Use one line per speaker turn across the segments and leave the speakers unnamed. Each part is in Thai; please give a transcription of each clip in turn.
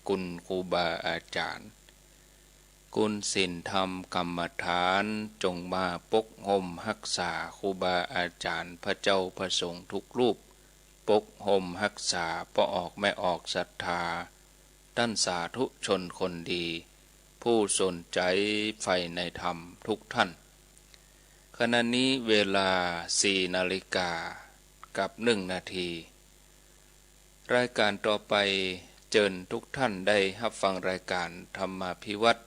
กุลครูบาอาจารย์กุลศีลธรรมกรรมฐานจงมาปกห่มรักษาครูบาอาจารย์พระเจ้าพระสงฆ์ทุกรูปปกห่มรักษาปออกไม่ออกศรัทธาท่านสาธุชนคนดีผู้สนใจใฝ่ในธรรมทุกท่านขณะนี้เวลา4 นาฬิกากับ1 นาทีรายการต่อไปเชิญทุกท่านได้รับฟังรายการธรรมาภิวัตร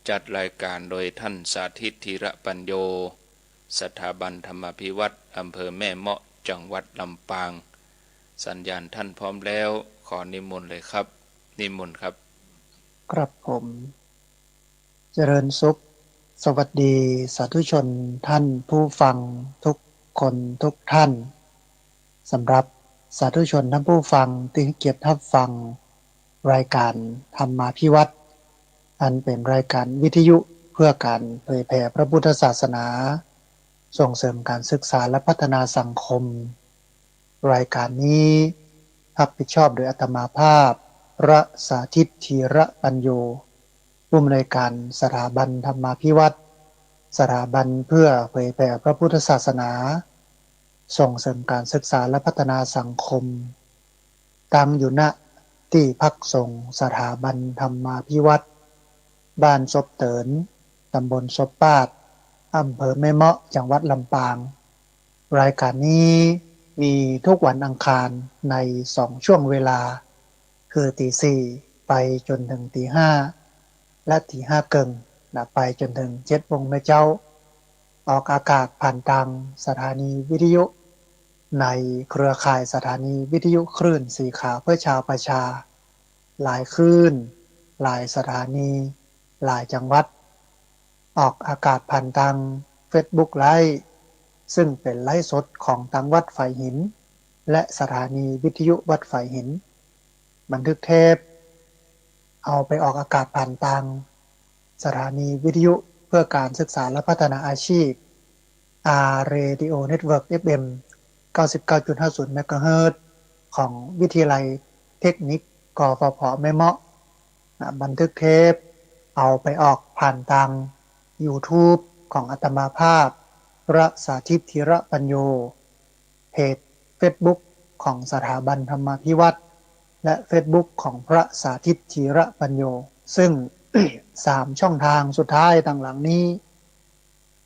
จัดรายการโดยท่านสาธิตธีระปัญโยสถาบันธรรมาภิวัตรอำเภอแม่เมาะจังหวัดลำปางสัญญาณท่านพร้อมแล้วขอนิมนต์เลยครับนิมนต์ครับ
ครับผมเจริญสุขสวัสดีสาธุชนท่านผู้ฟังทุกคนทุกท่านสำหรับสาธุชนท่านผู้ฟังที่ให้เกียรติรับฟังรายการธรรมาภิวัตรอันเป็นรายการวิทยุเพื่อการเผยแผ่พระพุทธศาสนาส่งเสริมการศึกษาและพัฒนาสังคมรายการนี้รับผิดชอบโดยอาตมาภาพพระสาธิตธีระปัญโยผู้อำนวยการสถาบันธรรมาภิวัตรสถาบันเพื่อเผยแผ่พระพุทธศาสนาส่งเสริมการศึกษาและพัฒนาสังคมตั้งอยู่ณที่พักสงฆ์สถาบันธรรมาภิวัตรบ้านศพเตินตำบลศพปาดอำเภอแม่เมาะจังหวัดลำปางรายการนี้มีทุกวันอังคารใน2 ช่วงเวลาคือตี 4ไปจนถึงตี 5และตี 5 เกิงไปจนถึง7 โมงแม่เจ้าออกอากาศผ่านทางสถานีวิทยุในเครือข่ายสถานีวิทยุคลื่นสีขาวเพื่อชาวประชาหลายคลื่นหลายสถานีหลายจังหวัดออกอากาศผ่านทาง Facebook Live ซึ่งเป็นไลฟ์สดของทางวัดไฝหินและสถานีวิทยุวัดไฝหินบันทึกเทปเอาไปออกอากาศผ่านทางสถานีวิทยุเพื่อการศึกษาและพัฒนาอาชีพ Radio Network FM 99.50 เมกะเฮิรตซ์ของวิทยาลัยเทคนิคกฟผแม่เมาะบันทึกเทปเอาไปออกผ่านทาง YouTube ของอาตมาภาพพระสาธิตธีระปัญโยเพจ Facebook ของสถาบันธรรมาภิวัตรและ Facebook ของพระสาธิตธีระปัญโยซึ่ง 3 ช่องทางสุดท้ายต่างหลังนี้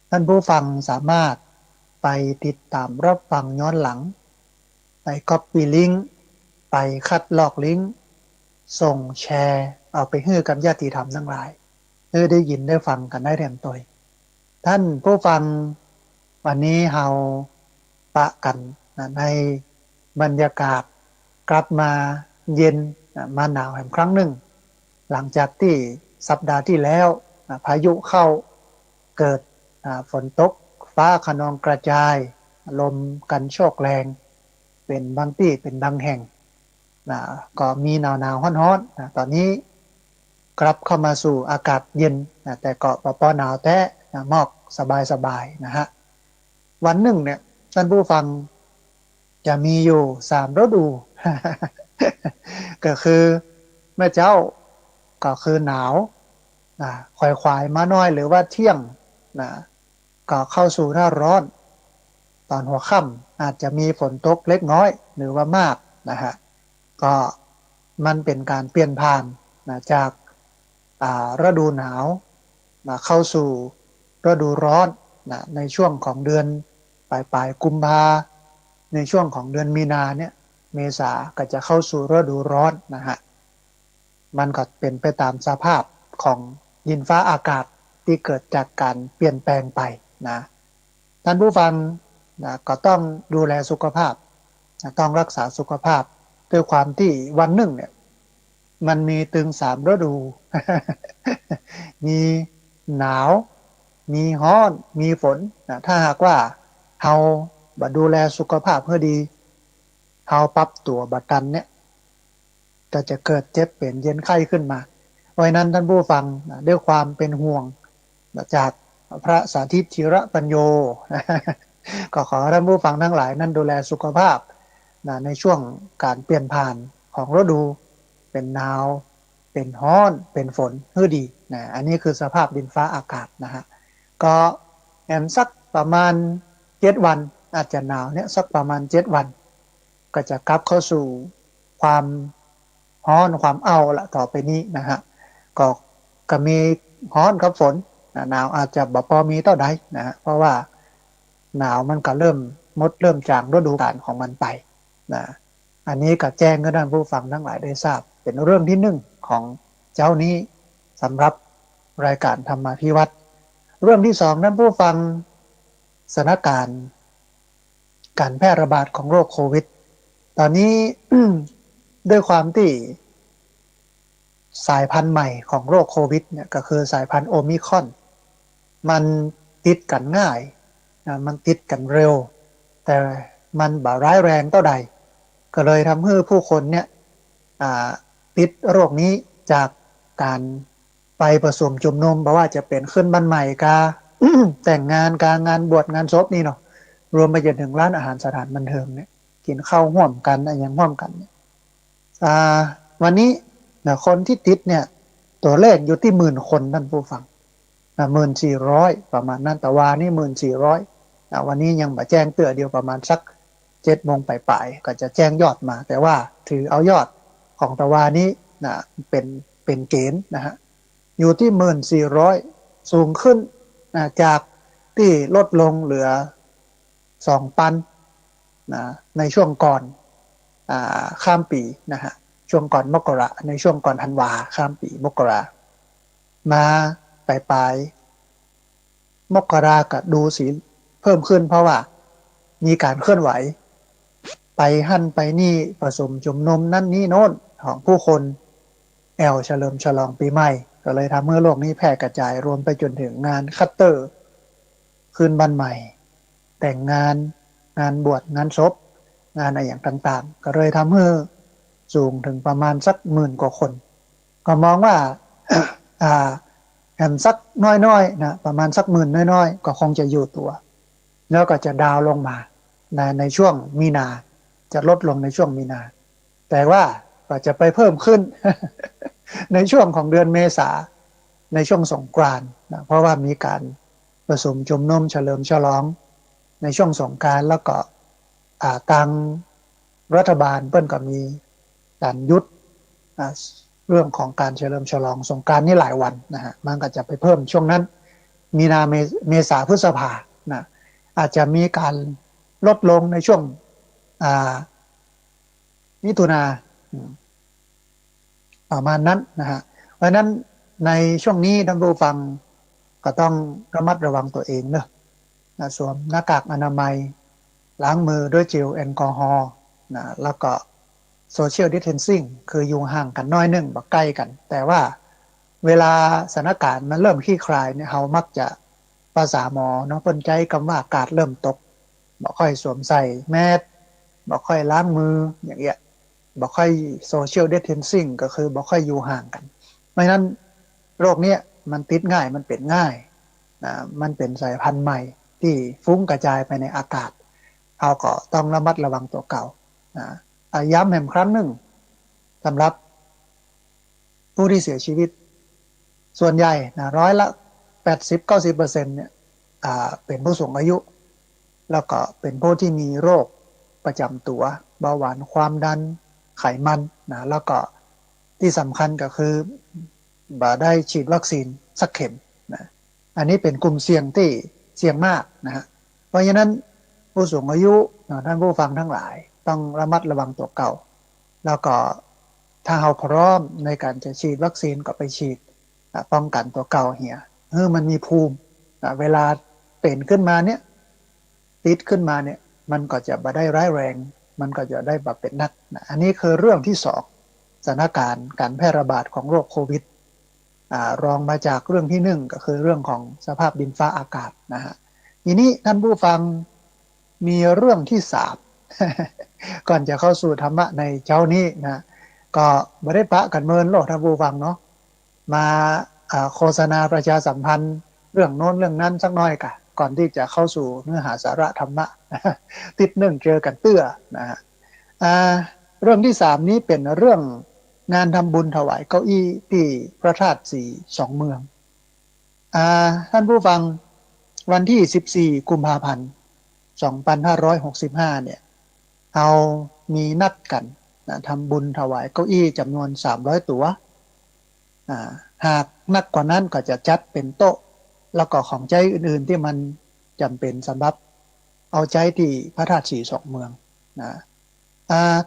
ท่านผู้ฟังสามารถไปติดตามรับฟังย้อนหลังไป Copy ลิงก์ไปคัดลอกลิงก์ส่งแชร์เอาไปให้กับญาติธรรมทั้งหลายได้ยินได้ฟังกันได้แจ่มตัวท่านผู้ฟังวันนี้เฮาปะกันในบรรยากาศกลับมาเย็นมาหนาวแห่งครั้งหนึ่งหลังจากที่สัปดาห์ที่แล้วพายุเข้าเกิดฝนตกฟ้าคะนองกระจายลมกันโชกแรงเป็นบางที่เป็นบางแห่งก็มีหนาวๆร้อนๆตอนนี้กลับเข้ามาสู่อากาศเย็นแต่ก็ปอหนาวแท้หมอกสบายๆนะฮะวันหนึ่งเนี่ยท่านผู้ฟังจะมีอยู่3 ฤดู ก็คือแม่เจ้าก็คือหนาวควายมาน้อยหรือว่าเที่ยงก็เข้าสู่หน้าร้อนตอนหัวค่ำอาจจะมีฝนตกเล็กน้อยหรือว่ามากนะฮะก็มันเป็นการเปลี่ยนผ่านจากฤดูหนาวเข้าสู่ฤดูร้อนในช่วงของเดือนปลายกุมภาในช่วงของเดือนมีนาเนี่ยเมษาก็จะเข้าสู่ฤดูร้อนนะฮะมันก็เป็นไปตามสภาพของดินฟ้าอากาศที่เกิดจากการเปลี่ยนแปลงไปนะท่านผู้ฟังก็ต้องดูแลสุขภาพต้องรักษาสุขภาพด้วยความที่วันหนึ่งเนี่ยมันมีถึง3 ฤดู มีหนาวมีร้อนมีฝนถ้าหากว่าเฮาบ่ดูแลสุขภาพให้ดีเฮาปรับตัวบ่ทันเนี่ยก็จะเกิดเจ็บเป็นเย็นไข้ขึ้นมาเพราะฉะนั้นท่านผู้ฟังด้วยความเป็นห่วงจากพระสาธิตธีระปัญโย ก็ขอท่านผู้ฟังทั้งหลายนั้นดูแลสุขภาพในช่วงการเปลี่ยนผ่านของฤดูเป็นหนาว เป็นร้อนเป็นฝนฮือดีนะอันนี้คือสภาพดินฟ้าอากาศนะฮะก็แอมสักประมาณ7 วันอาจจะหนาวเนี่ยสักประมาณ7 วันก็จะกลับเข้าสู่ความร้อนความเอาละต่อไปนี้นะฮะก็มีร้อนกับฝนหนาวอาจจะบ่พอมีเท่าใดนะฮะเพราะว่าหนาวมันก็เริ่มเริ่มจางฤดูกาลของมันไปนะอันนี้ก็แจ้งให้ท่านผู้ฟังทั้งหลายได้ทราบเป็นเรื่องที่หนึ่งของเจ้านี้สำหรับรายการธรรมาภิวัตรเรื่องที่สองท่านผู้ฟังสถานการณ์การแพร่ระบาดของโรคโควิดตอนนี้ ด้วยความที่สายพันธุ์ใหม่ของโรคโควิดเนี่ยก็คือสายพันธุ์โอมิครอนมันติดกันง่ายนะมันติดกันเร็วแต่มันบ่ร้ายแรงเท่าใดก็เลยทำให้ผู้คนเนี่ยติดโรคนี้จากการไปประชุมชุมนุมเพราะว่าจะเป็นขึ้นบ้านใหม่กา แต่งงานการงานบวชงานศพนี่เนาะรวมไปจนถึงร้านอาหารสถานบันเทิงเนี่ยกินข้าวห่วมกันอะไรอย่างห่วมกันเนี่ยวันนี้นะคนที่ติดเนี่ยตัวเลขอยู่ที่10,000 คนท่านผู้ฟัง1400ประมาณนั้นแต่ว่านี่1400วันนี้ยังมาแจ้งเตือนเดียวประมาณสัก7 โมงปลายๆก็จะแจ้งยอดมาแต่ว่าถือเอายอดของตะวานี้นะเป็นเกณฑ์นะฮะอยู่ที่1400สูงขึ้นนะจากที่ลดลงเหลือ2,000นะในช่วงก่อนข้ามปีนะฮะช่วงก่อนมกราในช่วงก่อนธันวาข้ามปีมกรามาปลายมกราก็ดูสีเพิ่มขึ้นเพราะว่ามีการเคลื่อนไหวไปหั่นไปนี่ผสมจุ่มนมนั่นนี่โน้นของผู้คนเฉลิมฉลองปีใหม่ก็เลยทำให้โลกนี้แพร่กระจายรวมไปจนถึงงานคัตเตอร์คืนบ้านใหม่แต่งงานงานบวชงานศพงานอะไรอย่างต่างๆก็เลยทำให้สูงถึงประมาณสัก10,000 กว่าคนก็มองว่า แอมสักน้อยๆนะประมาณสัก10,000น้อยๆก็คงจะอยู่ตัวแล้วก็จะดาวลงมาในช่วงมีนาจะลดลงในช่วงมีนาแต่ว่าก็จะไปเพิ่มขึ้น ในช่วงของเดือนเมษาในช่วงสงกรานต์นะเพราะว่ามีการผสมจุมนุมเฉลิมฉลองในช่วงสงกรานต์แล้วก็ทางรัฐบาลเปิ้นก็มีการยุดเรื่องของการเฉลิมฉลองสงกรานต์นี่หลายวันนะฮะมันก็จะไปเพิ่มช่วงนั้นมีนาเมษาพฤษภานะอาจจะมีการลดลงในช่วงมิถุนาประมาณนั้นนะฮะเพราะนั้นในช่วงนี้ท่านผู้ฟังก็ต้องระมัดระวังตัวเองเนอะสวมหน้ากากอนามัยล้างมือด้วยเจลแอลกอฮอล์นะแล้วก็โซเชียลดิสเทนซิ่งคืออยู่ห่างกันน้อยนึงบ่ใกล้กันแต่ว่าเวลาสถานการณ์มันเริ่มคลี่คลายเนี่ยเขามักจะภาษาหมอเนาะเพิ่นใจคำว่าอากาศเริ่มตกบ่ค่อยสวมใส่แมสบ่ค่อยล้างมืออย่างเงี้ยบ่ค่อยโซเชียลดิสเทนซิ่งก็คือบ่ค่อยอยู่ห่างกันเพราะฉะนั้นโรคเนี้ยมันติดง่ายมันเป็นง่ายนะมันเป็นสายพันธุ์ใหม่ที่ฟุ้งกระจายไปในอากาศเราก็ต้องระมัดระวังตัวเก่านะย้ำแห่งครั้งหนึ่งสำหรับผู้ที่เสียชีวิตส่วนใหญ่นะ80-90%เนี่ยเป็นผู้สูงอายุแล้วก็เป็นผู้ที่มีโรคประจำตัวเบาหวานความดันไขมันนะแล้วก็ที่สำคัญก็คือบ่ได้ฉีดวัคซีนสักเข็มนะอันนี้เป็นกลุ่มเสี่ยงที่เสี่ยงมากนะฮะเพราะฉะนั้นผู้สูงอายุท่านผู้ฟังทั้งหลายต้องระมัดระวังตัวเก่าแล้วก็ถ้าเราพร้อมในการจะฉีดวัคซีนก็ไปฉีดป้องกันตัวเก่าเหี่ยมันมีภูมิเวลาเป็นขึ้นมาเนี่ยติดขึ้นมาเนี่ยมันก็จะบ่ได้ร้ายแรงมันก็จะได้แบบเป็นนักอันนี้คือเรื่องที่สองสถานการณ์การแพร่ระบาดของโรคโควิดรองมาจากเรื่องที่หนึ่งก็คือเรื่องของสภาพดินฟ้าอากาศนะฮะทีนี้ท่านผู้ฟังมีเรื่องที่สาม ก่อนจะเข้าสู่ธรรมะในเช้านี้นะก็ไม่ได้ปะกันเมินโลกท่านผู้ฟังเนาะมาโฆษณาประชาสัมพันธ์เรื่องโน้นเรื่องนั้นสักน้อยกะก่อนที่จะเข้าสู่เนื้อหาสาระธรรมะ ติดหนึ่งเจอกันเตื้อนะฮะเรื่องที่สามนี้เป็นเรื่อง งานทำบุญถวายเก้าอี้ที่พระธาตุสีสองเมืองท่านผู้ฟังวันที่14กุมภาพันธ์2565เนี่ยเอามีนัดกันนะทำบุญถวายเก้าอี้จำนวน300ตั๋วหากนักกว่านั้นก็จะจัดเป็นโต๊ะแล้วก็ของใช้อื่นๆที่มันจำเป็นสำหรับเอาใจที่พระธาตุสีสองเมืองนะ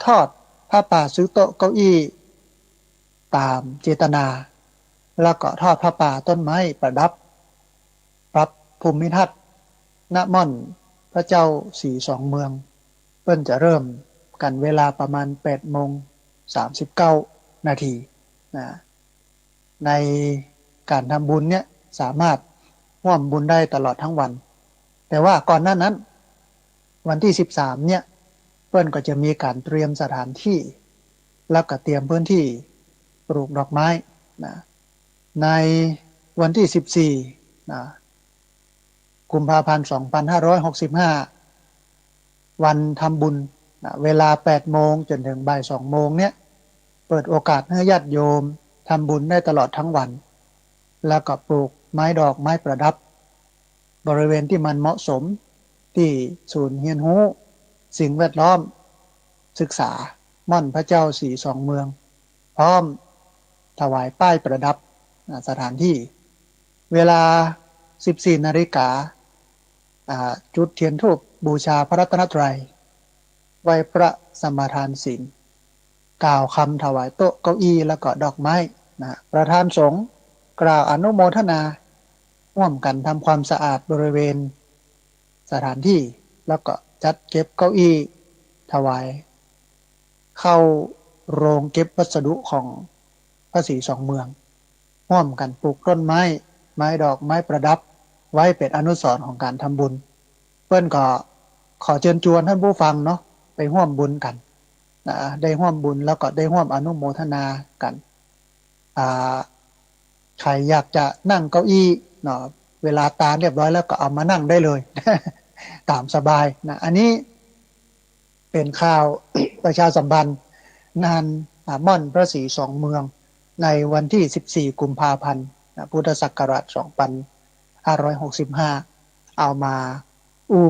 ทอดผ้าป่าซื้อโต๊ะเก้าอี้ตามเจตนาแล้วก็ทอดผ้าป่าต้นไม้ประดับปรับภูมิทัศน์ณม่อนพระเจ้าสีสองเมืองเพิ่นจะเริ่มกันเวลาประมาณ8:39 นาทีนะในการทำบุญเนี่ยสามารถร่วมบุญได้ตลอดทั้งวันแต่ว่าก่อนหน้านั้นวันที่13เนี่ยเพิ่นก็จะมีการเตรียมสถานที่แล้วก็เตรียมพื้นที่ปลูกดอกไม้นะในวันที่14นะกุมภาพันธ์2565วันทำบุญนะเวลา8โมงจนถึงบ่าย2โมงเนี่ยเปิดโอกาสให้ญาติโยมทำบุญได้ตลอดทั้งวันแล้วก็ปลูกไม้ดอกไม้ประดับบริเวณที่มันเหมาะสมที่ศูนย์เรียนรู้สิ่งแวดล้อมศึกษาม่อนพระเจ้าสีสองเมืองพร้อมถวายป้ายประดับสถานที่เวลา14 นาฬิกาจุดเทียนธูปบูชาพระรัตนตรัยไหว้พระสมาทานศีลกล่าวคำถวายโต๊ะเก้าอี้แล้วก็ดอกไม้นะประธานสงฆ์กล่าวอนุโมทนาร่วมกันทำความสะอาดบริเวณสถานที่แล้วก็จัดเก็บเก้าอี้ถวายเข้าโรงเก็บวัสดุของพระศรีสองเมืองร่วมกันปลูกต้นไม้ไม้ดอกไม้ประดับไว้เป็นอนุสรณ์ของการทำบุญเพื่อนก็ขอเชิญชวนท่านผู้ฟังเนาะไปร่วมบุญกันนะได้ร่วมบุญแล้วก็ได้ร่วมอนุโมทนากันใครอยากจะนั่งเก้าอี้เนาะเวลาตาเรียบร้อยแล้วก็เอามานั่งได้เลย ตามสบายนะอันนี้เป็นข่าว ประชาสัมพันธ์งานม่อนพระศรีสองเมืองในวันที่14กุมภาพันธ์พุทธศักราช2565เอามา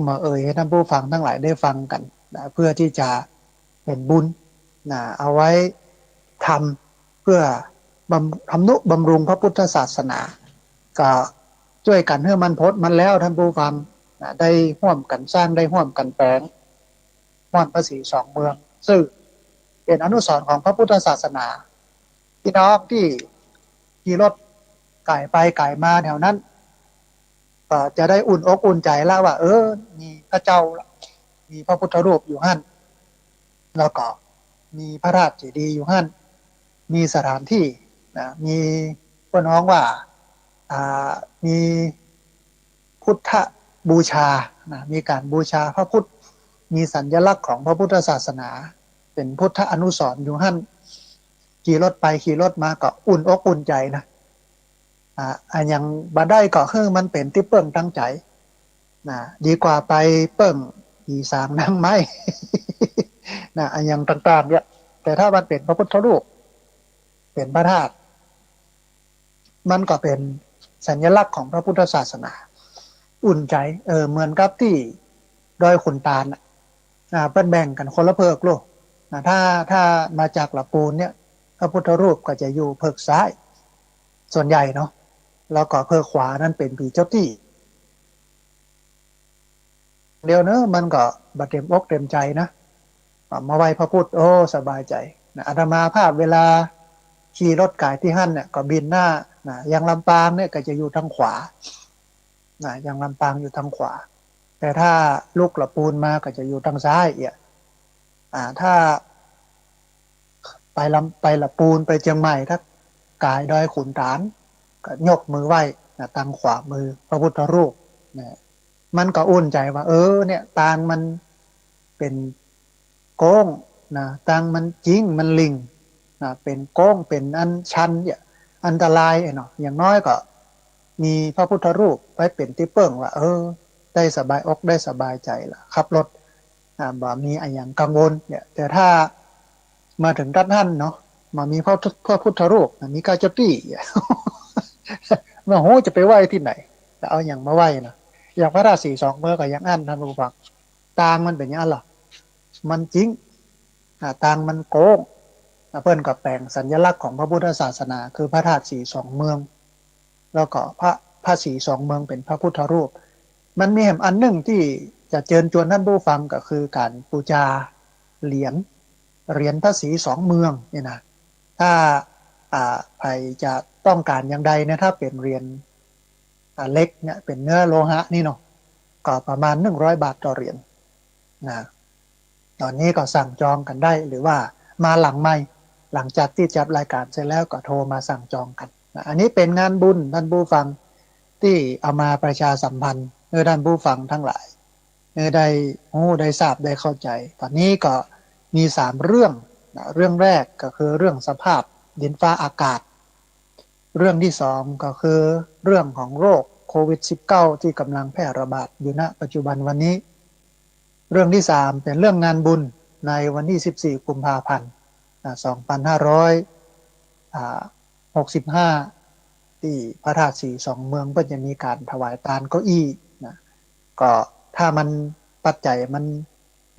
มาให้ท่านผู้ฟังทั้งหลายได้ฟังกันนะเพื่อที่จะเป็นบุญนะเอาไว้ทำเพื่อทำนุบำรุงพระพุทธศาสนาก็ช่วยกันให้มันพ้นมันแล้วท่านผู้ฟังนะได้ร่วมกันสร้างได้ร่วมกันแปลงม่อนพระศรีสองเมืองซึ่งเป็นอนุสรณ์ของพระพุทธศาสนาพี่น้องที่ขี่รถไก่ไปไก่มาแถวนั้นก็จะได้อุ่นอกอุ่นใจแล้วว่ามีพระเจ้ามีพระพุทธรูปอยู่หั่นแล้วก็มีพระราชเจดีย์อยู่หั่นมีสถานที่นะมีพี่น้องว่ามีพุทธบูชานะมีการบูชาพระพุทธมีสัญลักษณ์ของพระพุทธศาสนาเป็นพุทธอนุสรณ์อยู่หั่นขี่รถไปขี่รถมาก็อุ่นอกอุ่นใจนะอย่างบ่ได้ก็คือมันเป็นที่เปิ้งตั้งใจนะดีกว่าไปเปิ้งอีสางนั่งไม้ นะอย่างต่างๆเนี่ยแต่ถ้ามันเป็นพระพุทธรูปเป็นพระธาตุมันก็เป็นสัญลักษณ์ของพระพุทธศาสนาอุ่นใจเหมือนกับที่ดอยขุนตาลเป็นแบ่งกันคนละเพิกโลกถ้ามาจากละปูนเนี่ยพระพุทธรูปก็จะอยู่เพิกซ้ายส่วนใหญ่เนาะแล้วก็เพิกขวานั่นเป็นผีเจ้าที่เดียวเนอะมันก็บัดเต็มอกเต็มใจนะมาไหว้พระพุทธสบายใจนะอาตมาภาพเวลาขี่รถไก่ที่หั่นเนี่ยก็บินหน้านะอย่างลำปางเนี่ยก็จะอยู่ทางขวานะอย่างลำปางอยู่ทางขวาแต่ถ้าลูกละปูนมาก็จะอยู่ทางซ้ายถ้าไปละปูนไปเชียงใหม่ถ้ากายดอยขุนตาลก็ยกมือไหว้นะทางขวามือพระพุทธรูปนะมันก็อุ่นใจว่าเนี่ยตางมันเป็นโก้งนะตางมันจริงมันลิงนะเป็นโก้งเป็นอันชันเนี่ยอันตรายเนาะอย่างน้อยก็มีพระพุทธรูปไว้เป็นที่เปิ้งว่าได้สบายอกได้สบายใจละขับรถบ่มีอะไรอย่างกังวลเนี่ยแต่ถ้ามาถึงด้านท่านเนาะ มามีพระพุทธรูปมีกาจตี้ มาโหจะไปไหว้ที่ไหนแต่เอาอย่างมาไหว้นะอย่างพระราศีสองเมื่อก็ยังอั้นท่านผู้ฟังต่างมันเป็นอย่างนั้นหรอมันจริงต่างมันโกงเพิ่นกับแปลงสัญลักษณ์ของพระพุทธศาสนาคือพระธาตุสีสองเมืองแล้วก็พระสีสองเมืองเป็นพระพุทธรูปมันมีแห่งอันหนึ่งที่จะเชิญชวนท่านผู้ฟังก็คือการบูชาเหรียญพระสีสองเมืองเนี่ยนะถ้าใครจะต้องการอย่างใดเนี่ยถ้าเป็นเหรียญเล็กเนี่ยเป็นเนื้อโลหะนี่เนาะก็ประมาณ100 บาทต่อเหรียญนะตอนนี้ก็สั่งจองกันได้หรือว่ามาหลังไม่หลังจากที่จับรายการเสร็จแล้วก็โทรมาสั่งจองกันนะอันนี้เป็นงานบุญท่านผู้ฟังที่เอามาประชาสัมพันธ์เพื่อท่านผู้ฟังทั้งหลายได้ได้ทราบได้เข้าใจตอนนี้ก็มี3 เรื่องนะเรื่องแรกก็คือเรื่องสภาพดินฟ้าอากาศเรื่องที่2ก็คือเรื่องของโรคโควิด -19 ที่กำลังแพร่ระบาดอยู่ณปัจจุบันวันนี้เรื่องที่3เป็นเรื่องงานบุญในวันที่14 กุมภาพันธ์2565ที่พระธาตุสีสองเมืองก็จะมีการถวายทานเก้าอี้นะก็ถ้ามันปัจจัยมัน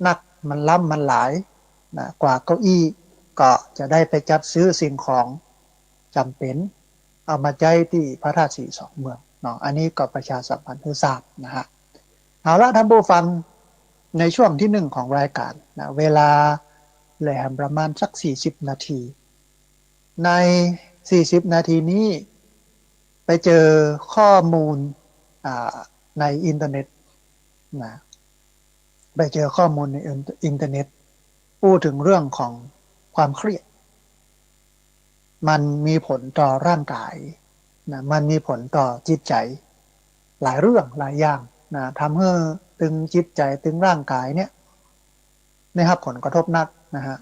หนักมันล้ำมันหลายนะกว่าเก้าอี้ก็จะได้ไปจัดซื้อสิ่งของจำเป็นเอามาใจที่พระธาตุสีสองเมืองเนาะอันนี้ก็ประชาสัมพันธ์ให้ทราบนะฮะเอาละท่านผู้ฟังในช่วงที่1ของรายการนะเวลาเหลือประมาณสัก40 นาทีใน40 นาทีนี้ไปเจอข้อมูลในอินเทอร์เน็ตนะไปเจอข้อมูลในอินเทอร์เน็ตพูดถึงเรื่องของความเครียดมันมีผลต่อร่างกายนะมันมีผลต่อจิตใจหลายเรื่องหลายอย่างนะทำให้ตึงจิตใจตึงร่างกายเนี่ยได้รับผลกระทบนักนะฮะ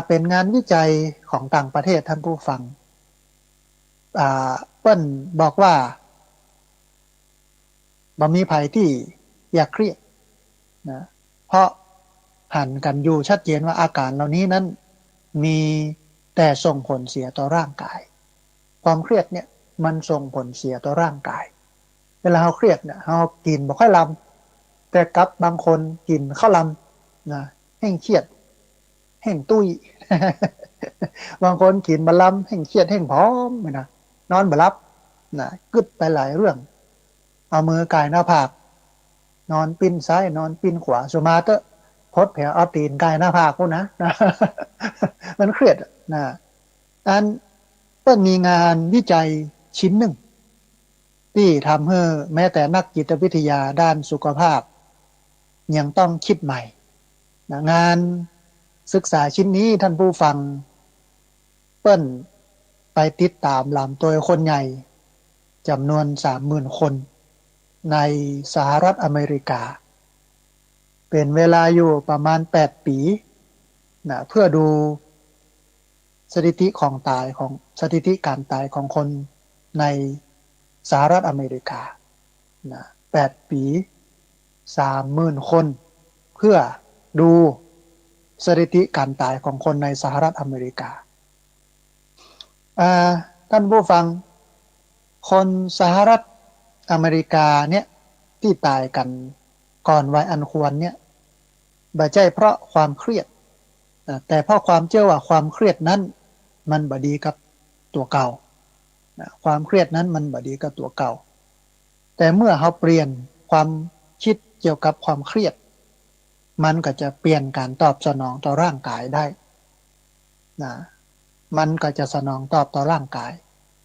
เป็นงานวิจัยของต่างประเทศท่านผู้ฟังเปิ้ลบอกว่าบ่มีภัยที่อยากเครียดนะเพราะหันกันอยู่ชัดเจนว่าอาการเหล่านี้นั้นมีแต่ส่งผลเสียต่อร่างกายความเครียดเนี่ยมันส่งผลเสียต่อร่างกายเวลาเราเครียดเนี่ยเรากินบ่ค่อยลำแต่กับบางคนกินข้าวลำนะแห้งเครียดแห้งตุ้ย บางคนกินบะลำแห้งเครียดแห้งพร้อมนะนอนบ่หลับนะกึดไปหลายเรื่องเอามือกายหน้าผากนอนปิ้นซ้ายนอนปิ้นขวาสมาเตอร์พดแผลเอาตีนกายหน้าผากพวกนะ มันเครียดนะอันก็มีงานวิจัยชิ้นหนึ่งที่ทำให้แม้แต่นักจิตวิทยาด้านสุขภาพยังต้องคิดใหม่นะงานศึกษาชิ้นนี้ท่านผู้ฟังเปิ้นไปติดตามลำตัวคนใหญ่จำนวน 30,000 คนในสหรัฐอเมริกาเป็นเวลาอยู่ประมาณ8 ปีนะเพื่อดูสถิติของตายของสถิติการตายของคนในสหรัฐอเมริกานะ8 ปี30,000 คนเพื่อดูสถิติการตายของคนในสหรัฐอเมริกาท่านผู้ฟังคนสหรัฐอเมริกาเนี่ยที่ตายกันก่อนวัยอันควรเนี่ยบ่ใช่เพราะความเครียดแต่เพราะความเชื่อว่าความเครียดนั้นมันบ่ดีกับตัวเก่าความเครียดนั้นมันบ่ดีกับตัวเก่าแต่เมื่อเราเปลี่ยนความคิดเกี่ยวกับความเครียดมันก็จะเปลี่ยนการตอบสนองต่อร่างกายได้นะมันก็จะสนองตอบต่อร่างกาย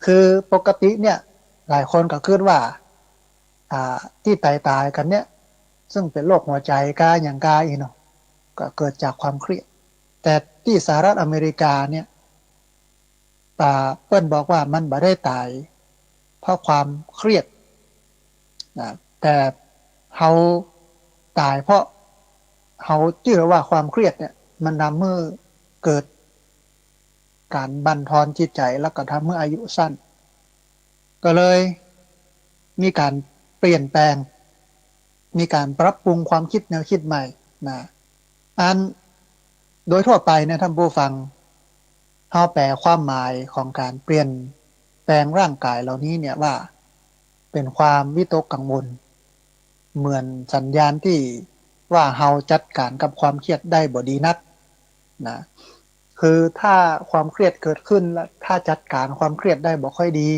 คือปกติเนี่ยหลายคนก็คิดว่าที่ตายกันเนี่ยซึ่งเป็นโรคหัวใจกาอย่างกาอีเนาะก็เกิดจากความเครียดแต่ที่สหรัฐอเมริกาเนี่ยเปิ้นบอกว่ามันบ่ได้ตายเพราะความเครียดนะแต่เขาตายเพราะเขาเชื่อว่าความเครียดเนี่ยมันทำให้เกิดการบั่นทอนจิตใจแล้วก็ทำให้อายุสั้นก็เลยมีการเปลี่ยนแปลงมีการปรับปรุงความคิดแนวคิดใหม่นะโดยทั่วไปเนี่ยท่านผู้ฟัง เฮาแปลความหมายของการเปลี่ยนแปลงร่างกายเหล่านี้เนี่ยว่าเป็นความวิตกกังวลเหมือนสัญญาณที่ว่าเฮาจัดการกับความเครียดได้บ่ดีนักนะคือถ้าความเครียดเกิดขึ้นแล้วถ้าจัดการความเครียดได้บ่ค่อยดี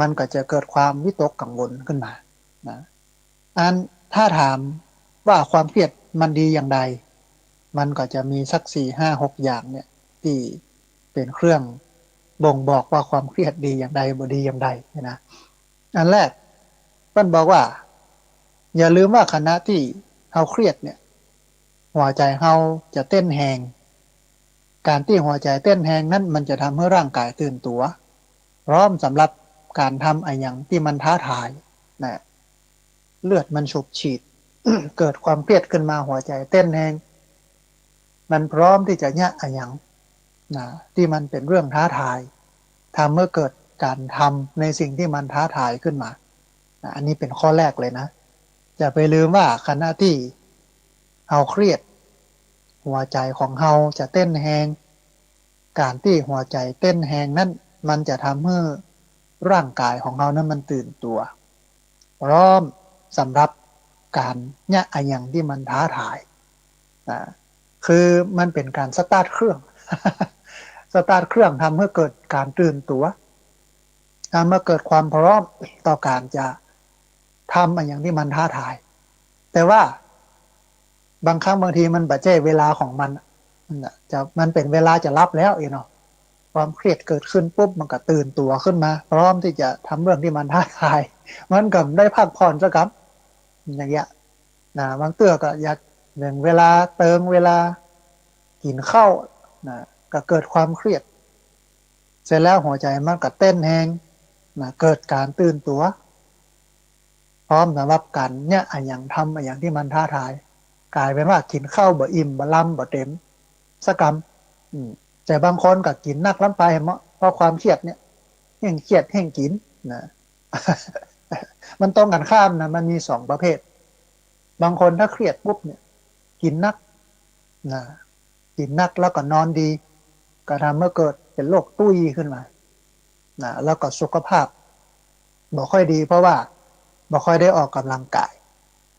มันก็จะเกิดความวิตกกังวลขึ้นมานะถ้าถามว่าความเครียดมันดีอย่างไรมันก็จะมีสัก4-5-6อย่างเนี่ยที่เป็นเครื่องบ่งบอกว่าความเครียดดีอย่างใดบ่ดีอย่างใดนะอันแรกเพิ่นบอกว่าอย่าลืมว่าขณะที่เฮาเครียดเนี่ยหัวใจเฮาจะเต้นแรงการที่หัวใจเต้นแรงนั้นมันจะทำให้ร่างกายตื่นตัวพร้อมสำหรับการทำอะไรอย่างที่มันท้าทายนะเลือดมันสูบฉีด เกิดความเครียดขึ้นมาหัวใจเต้นแรงมันพร้อมที่จะเนี่ยอะไรอย่างนะที่มันเป็นเรื่องท้าทายทำเมื่อเกิดการทำในสิ่งที่มันท้าทายขึ้นมานะอันนี้เป็นข้อแรกเลยนะอย่าไปลืมว่าขณะที่เฮาเครียดหัวใจของเฮาจะเต้นแรงการที่หัวใจเต้นแรงนั้นมันจะทำให้ร่างกายของเฮานั้นมันตื่นตัวพร้อมสำหรับการเนี่ยอะไรอย่างที่มันท้าทายนะคือมันเป็นการสตาร์ทเครื่อง สตาร์ทเครื่องทำให้เกิดการตื่นตัวทำให้เกิดความพร้อมต่อการจะทำอะไรอย่างที่มันท้าทายแต่ว่าบางครั้งบางทีมันบัดเจ้เวลาของมันมันเป็นเวลาจะรับแล้วเนาะความเครียดเกิดขึ้นปุ๊บมันก็ตื่นตัวขึ้นมาพร้อมที่จะทำเรื่องที่มันท้าทายมันก็ได้พักผ่อนซะครับอย่างเงี้ยนะบางเตื้อก็อยากหนึ่งเวลาเติงเวลากินข้าวนะก็เกิดความเครียดเสร็จแล้วหัวใจมันก็เต้นแรงนะเกิดการตื่นตัวพร้อมสำหรับกันเนี่ยอย่างทำอย่างที่มันท้าทายกลายเป็นว่ากินข้าวบ่อิ่มบ่ล้ำบ่เต็มสักกำแต่บางคนก็กินนักล้ำไปเพราะความเครียดเนี่ยแห่งเครียดแห่งกินนะ มันตรงกันข้ามนะมันมี2ประเภทบางคนถ้าเครียดปุ๊บเนี่ยกินนักนะกินนักแล้วก็นอนดีก็ทำให้เกิดเป็นโรคตุ้ยขึ้นมานะแล้วก็สุขภาพบ่ค่อยดีเพราะว่าบ่ค่อยได้ออกกำลังกาย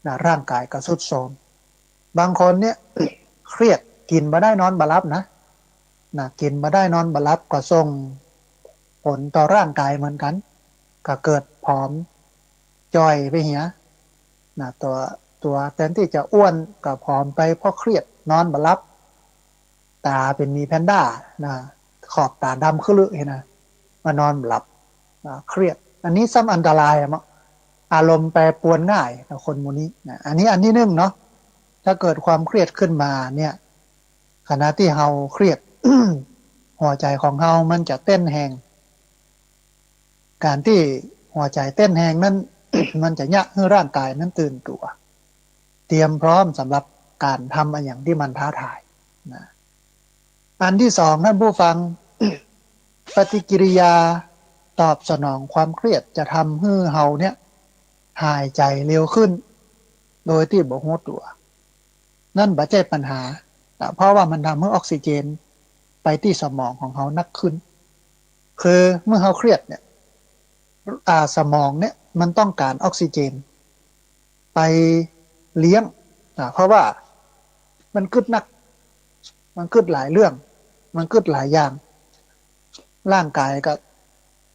นะร่างกายก็ทรุดโทรมบางคนเนี่ย เครียดกินมาได้นอนบ่หลับนะกินมาได้นอนบ่หลับก็ส่งผลต่อร่างกายเหมือนกันก็เกิดผอมจ่อยไปเหียตัวแทนที่จะอ้วนก็ผอมไปเพราะเครียดนอนบ่หลับตาเป็นมีแพนด้านะขอบตาดำขึ้นเลยนะมานอนหลับเครียดอันนี้ซ้ำอันตรายอารมณ์แปรปรวนง่ายคนหมู่นี้นะอันนี้หนึ่งเนาะถ้าเกิดความเครียดขึ้นมาเนี่ยขณะที่เฮาเครียด หัวใจของเฮามันจะเต้นแรงการที่หัวใจเต้นแรงนั้น มันจะยะให้ร่างกายนั้นตื่นตัวเตรียมพร้อมสำหรับการทำอย่างที่มันท้าทายนะอันที่สองท่านผู้ฟัง ปฏิกิริยาตอบสนองความเครียดจะทำให้เฮาเนี่ยหายใจเร็วขึ้นโดยที่บ่รู้ตัวนั่นบ่ใช่ปัญหาเพราะว่ามันทำให้ออกซิเจนไปที่สมองของเฮานักขึ้นคือเมื่อเฮาเครียดเนี่ยสมองเนี่ยมันต้องการออกซิเจนไปเลี้ยงเพราะว่ามันกึดนักมันกึดหลายเรื่องมันกึดหลายอย่างร่างกายก็